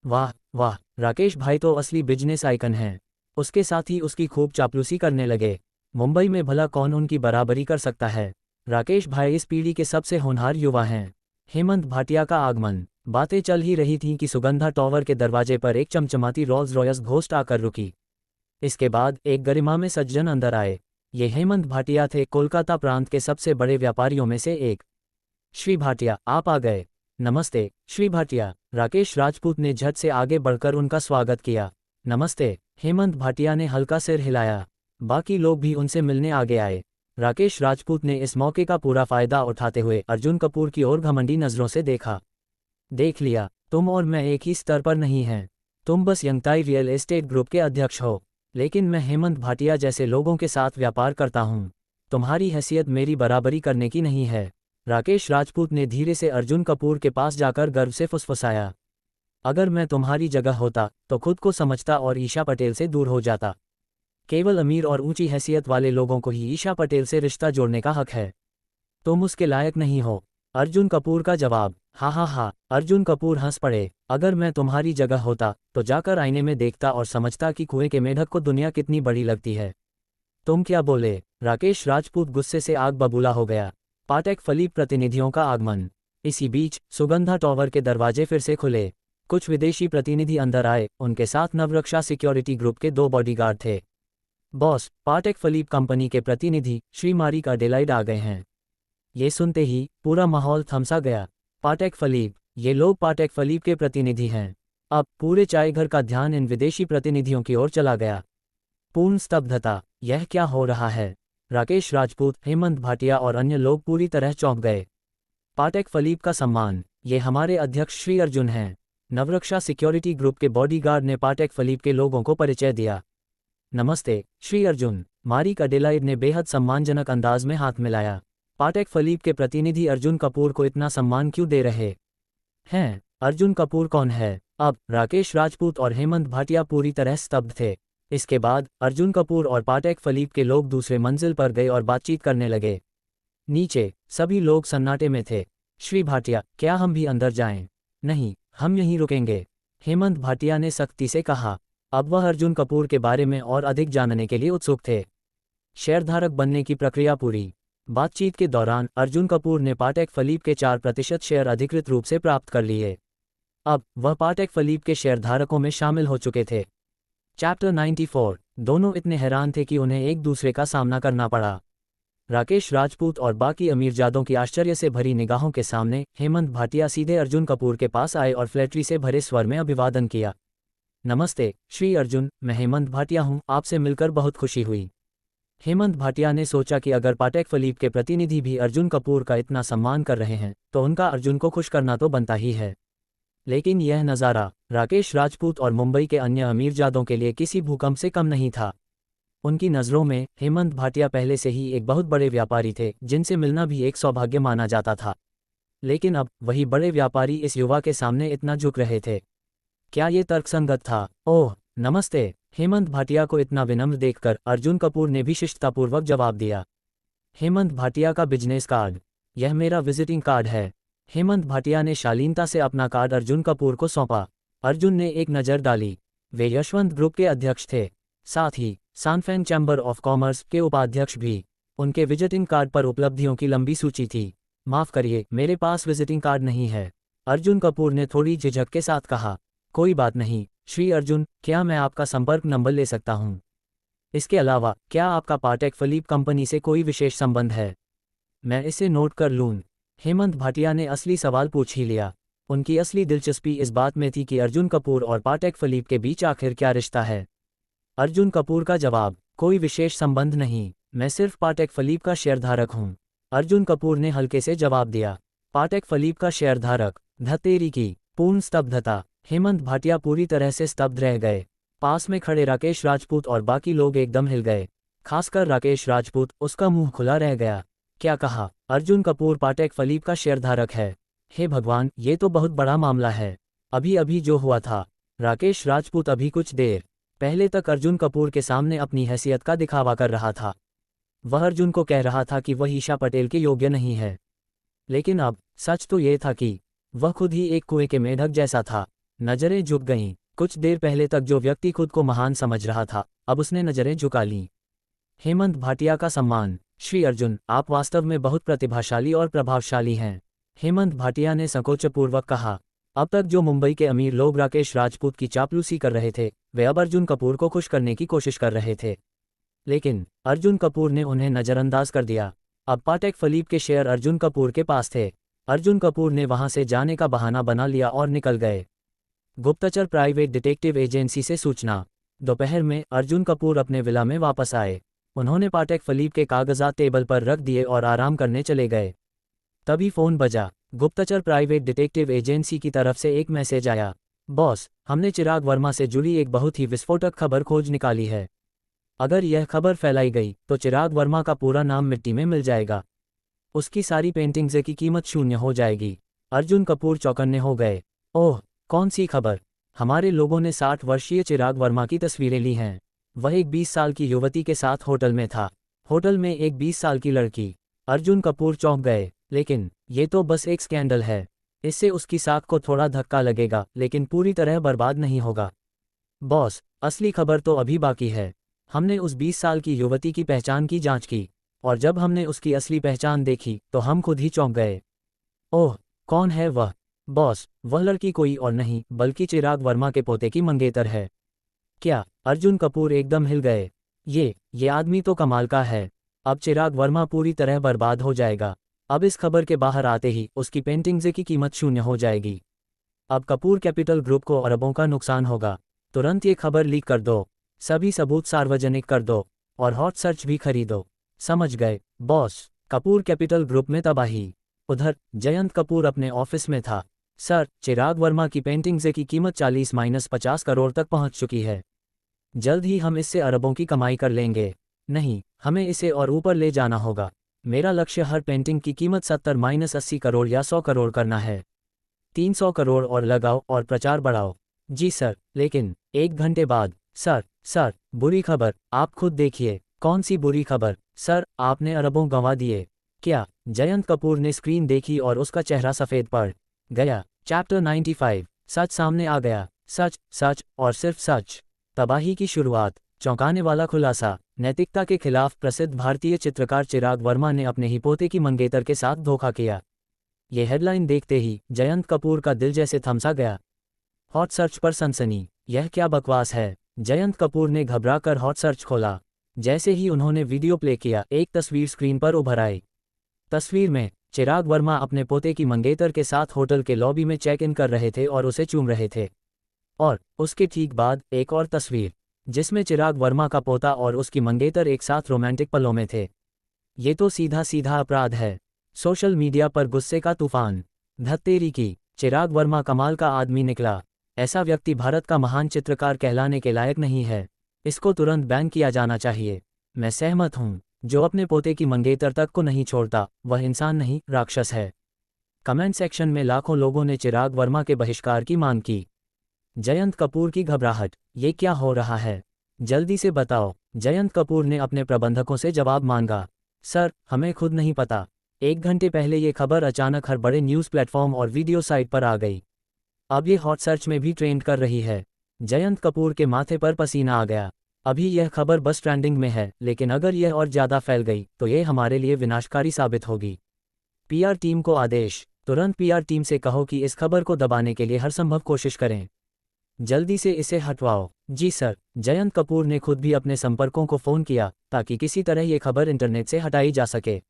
वाह वाह, राकेश भाई तो असली बिजनेस आइकन हैं। उसके साथ ही उसकी खूब चापलूसी करने लगे। मुंबई में भला कौन उनकी बराबरी कर सकता है? राकेश भाई इस पीढ़ी के सबसे होनहार युवा हैं। हेमंत भाटिया का आगमन। बातें चल ही रही थीं कि सुगंधा टॉवर के दरवाजे पर एक चमचमाती रोल्स रॉयस घोस्ट आकर रुकी। इसके बाद एक गरिमा में सज्जन अंदर आए। ये हेमंत भाटिया थे, कोलकाता प्रांत के सबसे बड़े व्यापारियों में से एक। श्री भाटिया, आप आ गए। नमस्ते श्री भाटिया। राकेश राजपूत ने झट से आगे बढ़कर उनका स्वागत किया। नमस्ते। हेमंत भाटिया ने हल्का सिर हिलाया। बाकी लोग भी उनसे मिलने आगे आए। राकेश राजपूत ने इस मौके का पूरा फायदा उठाते हुए अर्जुन कपूर की ओर घमंडी नज़रों से देखा। देख लिया, तुम और मैं एक ही स्तर पर नहीं हैं। तुम बस यंगताई रियल एस्टेट ग्रुप के अध्यक्ष हो, लेकिन मैं हेमंत भाटिया जैसे लोगों के साथ व्यापार करता हूँ। तुम्हारी हैसियत मेरी बराबरी करने की नहीं है। राकेश राजपूत ने धीरे से अर्जुन कपूर के पास जाकर गर्व से फुसफुसाया। अगर मैं तुम्हारी जगह होता तो खुद को समझता और ईशा पटेल से दूर हो जाता। केवल अमीर और ऊंची हैसियत वाले लोगों को ही ईशा पटेल से रिश्ता जोड़ने का हक है। तुम उसके लायक नहीं हो। अर्जुन कपूर का जवाब। हा। अर्जुन कपूर हंस पड़े। अगर मैं तुम्हारी जगह होता तो जाकर आईने में देखता और समझता कि कुएं के मेढक को दुनिया कितनी बड़ी लगती है। तुम क्या बोले? राकेश राजपूत गुस्से से आग बबूला हो गया। पाटेक फिलिप प्रतिनिधियों का आगमन। इसी बीच सुगंधा टॉवर के दरवाजे फिर से खुले। कुछ विदेशी प्रतिनिधि अंदर आए। उनके साथ नवरक्षा सिक्योरिटी ग्रुप के 2 बॉडीगार्ड थे। बॉस, पाटेक फिलिप कंपनी के प्रतिनिधि श्री मारिक एडेलाइड आ गए हैं। ये सुनते ही पूरा माहौल थमसा गया। पाटेक फिलिप, ये लोग पाटेक फिलिप के प्रतिनिधि हैं। अब पूरे चाय घर का ध्यान इन विदेशी प्रतिनिधियों की ओर चला गया। पूर्ण स्तब्धता। यह क्या हो रहा है? राकेश राजपूत, हेमंत भाटिया और अन्य लोग पूरी तरह चौंक गए। पाटेक फिलिप का सम्मान। ये हमारे अध्यक्ष श्री अर्जुन हैं। नवरक्षा सिक्योरिटी ग्रुप के बॉडीगार्ड ने पाटेक फिलिप के लोगों को परिचय दिया। नमस्ते श्री अर्जुन, मारिक एडेलाइड ने बेहद सम्मानजनक अंदाज में हाथ मिलाया। पाटेक फिलिप के प्रतिनिधि अर्जुन कपूर को इतना सम्मान क्यों दे रहे हैं? अर्जुन कपूर कौन है? अब राकेश राजपूत और हेमंत भाटिया पूरी तरह स्तब्ध थे। इसके बाद अर्जुन कपूर और पाटेक फिलिप के लोग दूसरे मंजिल पर गए और बातचीत करने लगे। नीचे सभी लोग सन्नाटे में थे। श्री भाटिया, क्या हम भी अंदर जाएं? नहीं, हम यहीं रुकेंगे, हेमंत भाटिया ने सख्ती से कहा। अब वह अर्जुन कपूर के बारे में और अधिक जानने के लिए उत्सुक थे। शेयरधारक बनने की प्रक्रिया पूरी। बातचीत के दौरान अर्जुन कपूर ने पाटेक फिलिप के 4% शेयर अधिकृत रूप से प्राप्त कर लिए। अब वह पाटेक फिलिप के शेयरधारकों में शामिल हो चुके थे। चैप्टर 94। दोनों इतने हैरान थे कि उन्हें एक दूसरे का सामना करना पड़ा। राकेश राजपूत और बाकी अमीरजादों की आश्चर्य से भरी निगाहों के सामने हेमंत भाटिया सीधे अर्जुन कपूर के पास आए और फ्लैटरी से भरे स्वर में अभिवादन किया। नमस्ते श्री अर्जुन, मैं हेमंत भाटिया हूं, आपसे मिलकर बहुत खुशी हुई। हेमंत भाटिया ने सोचा कि अगर पाटेक फिलिप के प्रतिनिधि भी अर्जुन कपूर का इतना सम्मान कर रहे हैं तो उनका अर्जुन को खुश करना तो बनता ही है। लेकिन यह नज़ारा राकेश राजपूत और मुंबई के अन्य अमीरजादों के लिए किसी भूकंप से कम नहीं था। उनकी नज़रों में हेमंत भाटिया पहले से ही एक बहुत बड़े व्यापारी थे जिनसे मिलना भी एक सौभाग्य माना जाता था। लेकिन अब वही बड़े व्यापारी इस युवा के सामने इतना झुक रहे थे। क्या ये तर्कसंगत था? ओह नमस्ते। हेमंत भाटिया को इतना विनम्र देखकर अर्जुन कपूर ने भी शिष्टतापूर्वक जवाब दिया। हेमंत भाटिया का बिजनेस कार्ड, यह मेरा विजिटिंग कार्ड है। हेमंत भाटिया ने शालीनता से अपना कार्ड अर्जुन कपूर को सौंपा। अर्जुन ने एक नज़र डाली। वे यशवंत ग्रुप के अध्यक्ष थे, साथ ही सानफैन चैम्बर ऑफ कॉमर्स के उपाध्यक्ष भी। उनके विजिटिंग कार्ड पर उपलब्धियों की लंबी सूची थी। माफ़ करिए, मेरे पास विजिटिंग कार्ड नहीं है, अर्जुन कपूर ने थोड़ी झिझक के साथ कहा। कोई बात नहीं श्री अर्जुन, क्या मैं आपका संपर्क नंबर ले सकता हूँ? इसके अलावा क्या आपका पाटेक फिलिप कंपनी से कोई विशेष संबंध है? मैं इसे नोट कर लूँ। हेमंत भाटिया ने असली सवाल पूछ ही लिया। उनकी असली दिलचस्पी इस बात में थी कि अर्जुन कपूर और पाटेक फिलिप के बीच आखिर क्या रिश्ता है। अर्जुन कपूर का जवाब, कोई विशेष संबंध नहीं, मैं सिर्फ पाटेक फिलिप का शेयरधारक हूँ। अर्जुन कपूर ने हल्के से जवाब दिया। पाटेक फिलिप का शेयरधारक? धतेरी की पूर्ण स्तब्धता। हेमंत भाटिया पूरी तरह से स्तब्ध रह गए। पास में खड़े राकेश राजपूत और बाकी लोग एकदम हिल गए, खासकर राकेश राजपूत। उसका मुंह खुला रह गया। क्या कहा? अर्जुन कपूर पाटेक फिलिप का शेयरधारक है? हे भगवान, ये तो बहुत बड़ा मामला है। अभी अभी जो हुआ था। राकेश राजपूत अभी कुछ देर पहले तक अर्जुन कपूर के सामने अपनी हैसियत का दिखावा कर रहा था। वह अर्जुन को कह रहा था कि वह ईशा पटेल के योग्य नहीं है। लेकिन अब सच तो ये था कि वह खुद ही एक कुएं के मेढक जैसा था। नजरें झुक गईं। कुछ देर पहले तक जो व्यक्ति खुद को महान समझ रहा था, अब उसने नजरें झुका लीं। हेमंत भाटिया का सम्मान। श्री अर्जुन, आप वास्तव में बहुत प्रतिभाशाली और प्रभावशाली हैं, हेमंत भाटिया ने संकोचपूर्वक कहा। अब तक जो मुंबई के अमीर लोग राकेश राजपूत की चापलूसी कर रहे थे, वे अब अर्जुन कपूर को खुश करने की कोशिश कर रहे थे। लेकिन अर्जुन कपूर ने उन्हें नज़रअंदाज कर दिया। अब पाटेक फिलिप के शेयर अर्जुन कपूर के पास थे। अर्जुन कपूर ने वहां से जाने का बहाना बना लिया और निकल गए। गुप्तचर प्राइवेट डिटेक्टिव एजेंसी से सूचना। दोपहर में अर्जुन कपूर अपने विला में वापस आए। उन्होंने पाटेक फिलिप के कागजात टेबल पर रख दिए और आराम करने चले गए। तभी फोन बजा। गुप्तचर प्राइवेट डिटेक्टिव एजेंसी की तरफ से एक मैसेज आया। बॉस, हमने चिराग वर्मा से जुड़ी एक बहुत ही विस्फोटक खबर खोज निकाली है। अगर यह खबर फैलाई गई तो चिराग वर्मा का पूरा नाम मिट्टी में मिल जाएगा। उसकी सारी पेंटिंग्स की कीमत शून्य हो जाएगी। अर्जुन कपूर चौकन्ने हो गए। ओह, कौन सी खबर? हमारे लोगों ने 60 वर्षीय चिराग वर्मा की तस्वीरें ली हैं। वह एक 20 साल की युवती के साथ होटल में था। होटल में एक 20 साल की लड़की। अर्जुन कपूर चौंक गए। लेकिन ये तो बस एक स्कैंडल है। इससे उसकी साख को थोड़ा धक्का लगेगा, लेकिन पूरी तरह बर्बाद नहीं होगा। बॉस, असली खबर तो अभी बाकी है। हमने उस 20 साल की युवती की पहचान की जांच की, और जब हमने उसकी असली पहचान देखी तो हम खुद ही चौंक गए। ओह, कौन है वह? बॉस, वह लड़की कोई और नहीं बल्कि चिराग वर्मा के पोते की मंगेतर है। क्या? अर्जुन कपूर एकदम हिल गए। ये आदमी तो कमाल का है। अब चिराग वर्मा पूरी तरह बर्बाद हो जाएगा। अब इस खबर के बाहर आते ही उसकी पेंटिंग्स की कीमत शून्य हो जाएगी। अब कपूर कैपिटल ग्रुप को अरबों का नुकसान होगा। तुरंत ये खबर लीक कर दो, सभी सबूत सार्वजनिक कर दो, और हॉट सर्च भी खरीदो। समझ गए बॉस? कपूर कैपिटल ग्रुप में तबाही। उधर जयंत कपूर अपने ऑफिस में था। सर, चिराग वर्मा की पेंटिंग्स की कीमत 40-50 करोड़ तक पहुंच चुकी है। जल्द ही हम इससे अरबों की कमाई कर लेंगे। नहीं, हमें इसे और ऊपर ले जाना होगा। मेरा लक्ष्य हर पेंटिंग की कीमत 70-80 करोड़ या 100 करोड़ करना है। 300 करोड़ और लगाओ और प्रचार बढ़ाओ। जी सर, लेकिन 1 घंटे बाद। सर, बुरी खबर, आप खुद देखिए। कौन सी बुरी खबर? सर, आपने अरबों गंवा दिए। क्या? जयंत कपूर ने स्क्रीन देखी और उसका चेहरा सफ़ेद पड़ गया। चैप्टर 95। सच सामने आ गया। सच, सच और सिर्फ सच। तबाही की शुरुआत। चौंकाने वाला खुलासा। नैतिकता के खिलाफ प्रसिद्ध भारतीय चित्रकार चिराग वर्मा ने अपने ही पोते की मंगेतर के साथ धोखा किया। ये हेडलाइन देखते ही जयंत कपूर का दिल जैसे थमसा गया। हॉट सर्च पर सनसनी। यह क्या बकवास है? जयंत कपूर ने घबराकर हॉट सर्च खोला। जैसे ही उन्होंने वीडियो प्ले किया, एक तस्वीर स्क्रीन पर उभर आई। तस्वीर में चिराग वर्मा अपने पोते की मंगेतर के साथ होटल के लॉबी में चेक इन कर रहे थे और उसे चूम रहे थे। और उसके ठीक बाद एक और तस्वीर, जिसमें चिराग वर्मा का पोता और उसकी मंगेतर एक साथ रोमांटिक पलों में थे। ये तो सीधा सीधा अपराध है। सोशल मीडिया पर गुस्से का तूफान। धत्तेरी की, चिराग वर्मा कमाल का आदमी निकला। ऐसा व्यक्ति भारत का महान चित्रकार कहलाने के लायक नहीं है। इसको तुरंत बैन किया जाना चाहिए। मैं सहमत हूँ। जो अपने पोते की मंगेतर तक को नहीं छोड़ता, वह इंसान नहीं, राक्षस है। कमेंट सेक्शन में लाखों लोगों ने चिराग वर्मा के बहिष्कार की मांग की। जयंत कपूर की घबराहट। ये क्या हो रहा है? जल्दी से बताओ। जयंत कपूर ने अपने प्रबंधकों से जवाब मांगा। सर, हमें खुद नहीं पता। 1 घंटे पहले ये खबर अचानक हर बड़े न्यूज़ प्लेटफॉर्म और वीडियो साइट पर आ गई। अब ये हॉट सर्च में भी ट्रेंड कर रही है। जयंत कपूर के माथे पर पसीना आ गया। अभी यह खबर बस ट्रेंडिंग में है, लेकिन अगर यह और ज़्यादा फैल गई तो ये हमारे लिए विनाशकारी साबित होगी। पीआर टीम को आदेश। तुरंत पीआर टीम से कहो कि इस खबर को दबाने के लिए हर संभव कोशिश करें। जल्दी से इसे हटवाओ। जी सर। जयंत कपूर ने खुद भी अपने संपर्कों को फ़ोन किया ताकि किसी तरह ये खबर इंटरनेट से हटाई जा सके।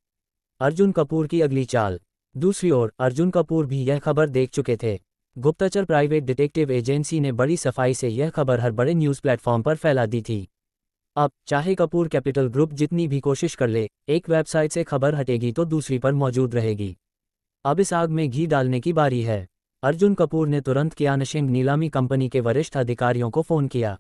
अर्जुन कपूर की अगली चाल। दूसरी ओर अर्जुन कपूर भी यह खबर देख चुके थे। गुप्तचर प्राइवेट डिटेक्टिव एजेंसी ने बड़ी सफाई से यह खबर हर बड़े न्यूज़ प्लेटफॉर्म पर फैला दी थी। अब चाहे कपूर कैपिटल ग्रुप जितनी भी कोशिश कर ले, एक वेबसाइट से खबर हटेगी तो दूसरी पर मौजूद रहेगी। अब इस आग में घी डालने की बारी है। अर्जुन कपूर ने तुरंत कियानशिंग नीलामी कंपनी के वरिष्ठ अधिकारियों को फ़ोन किया।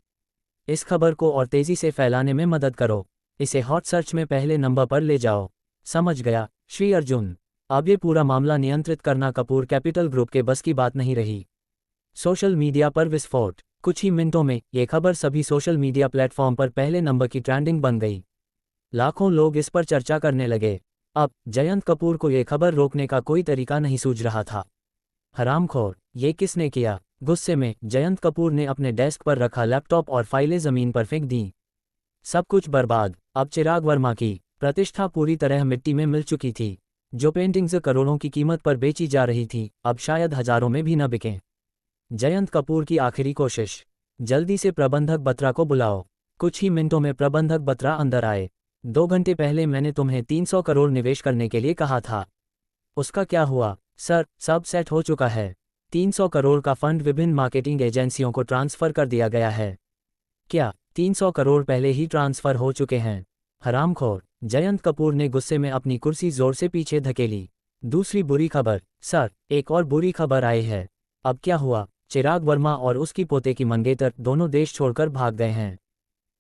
इस खबर को और तेज़ी से फैलाने में मदद करो। इसे हॉट सर्च में पहले नंबर पर ले जाओ। समझ गया, श्री अर्जुन। अब ये पूरा मामला नियंत्रित करना कपूर कैपिटल ग्रुप के बस की बात नहीं रही। सोशल मीडिया पर विस्फोट। कुछ ही मिनटों में ये खबर सभी सोशल मीडिया प्लेटफॉर्म पर पहले नंबर की ट्रेंडिंग बन गई। लाखों लोग इस पर चर्चा करने लगे। अब जयंत कपूर को ये खबर रोकने का कोई तरीका नहीं सूझ रहा था। हरामखोर, ये किसने किया? गुस्से में जयंत कपूर ने अपने डेस्क पर रखा लैपटॉप और फाइलें ज़मीन पर फेंक दी। सब कुछ बर्बाद। अब चिराग वर्मा की प्रतिष्ठा पूरी तरह मिट्टी में मिल चुकी थी। जो पेंटिंग्स करोड़ों की कीमत पर बेची जा रही थी, अब शायद हजारों में भी न बिकें। जयंत कपूर की आखिरी कोशिश। जल्दी से प्रबंधक बत्रा को बुलाओ। कुछ ही मिनटों में प्रबंधक बत्रा अंदर आए। 2 घंटे पहले मैंने तुम्हें 300 करोड़ निवेश करने के लिए कहा था। उसका क्या हुआ? सर, सब सेट हो चुका है। 300 करोड़ का फंड विभिन्न मार्केटिंग एजेंसियों को ट्रांसफ़र कर दिया गया है। क्या 300 करोड़ पहले ही ट्रांसफ़र हो चुके हैं? हरामखोर। जयंत कपूर ने गुस्से में अपनी कुर्सी जोर से पीछे धकेली। दूसरी बुरी खबर। सर, एक और बुरी खबर आई है। अब क्या हुआ? चिराग वर्मा और उसकी पोते की मंगेतर दोनों देश छोड़कर भाग गए हैं।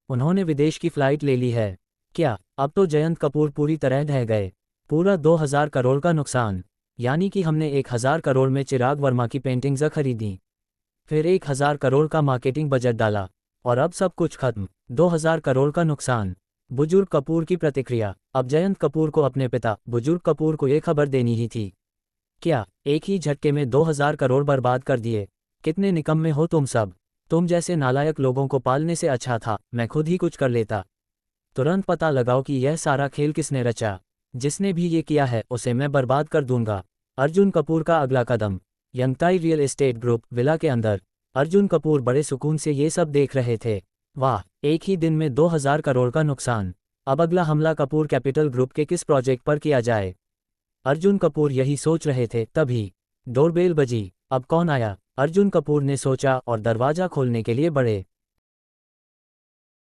उन्होंने विदेश की फ्लाइट ले ली है। क्या? अब तो जयंत कपूर पूरी तरह ढह गए। पूरा 2000 करोड़ का नुकसान। यानी कि हमने 1000 करोड़ में चिराग वर्मा की पेंटिंग्स खरीदी, फिर 1000 करोड़ का मार्केटिंग बजट डाला, और अब सब कुछ खत्म। 2000 करोड़ का नुकसान। बुजुर्ग कपूर की प्रतिक्रिया। अब जयंत कपूर को अपने पिता बुजुर्ग कपूर को ये खबर देनी ही थी। क्या एक ही झटके में 2000 करोड़ बर्बाद कर दिए? कितने निकम्मे हो तुम सब। तुम जैसे नालायक लोगों को पालने से अच्छा था मैं खुद ही कुछ कर लेता। तुरंत पता लगाओ कि यह सारा खेल किसने रचा। जिसने भी ये किया है उसे मैं बर्बाद कर दूंगा। अर्जुन कपूर का अगला कदम। यंगताई रियल एस्टेट ग्रुप विला के अंदर अर्जुन कपूर बड़े सुकून से ये सब देख रहे थे। वाह, एक ही दिन में 2000 करोड़ का नुकसान। अब अगला हमला कपूर कैपिटल ग्रुप के किस प्रोजेक्ट पर किया जाए? अर्जुन कपूर यही सोच रहे थे, तभी डोरबेल बजी। अब कौन आया? अर्जुन कपूर ने सोचा और दरवाजा खोलने के लिए बढ़े।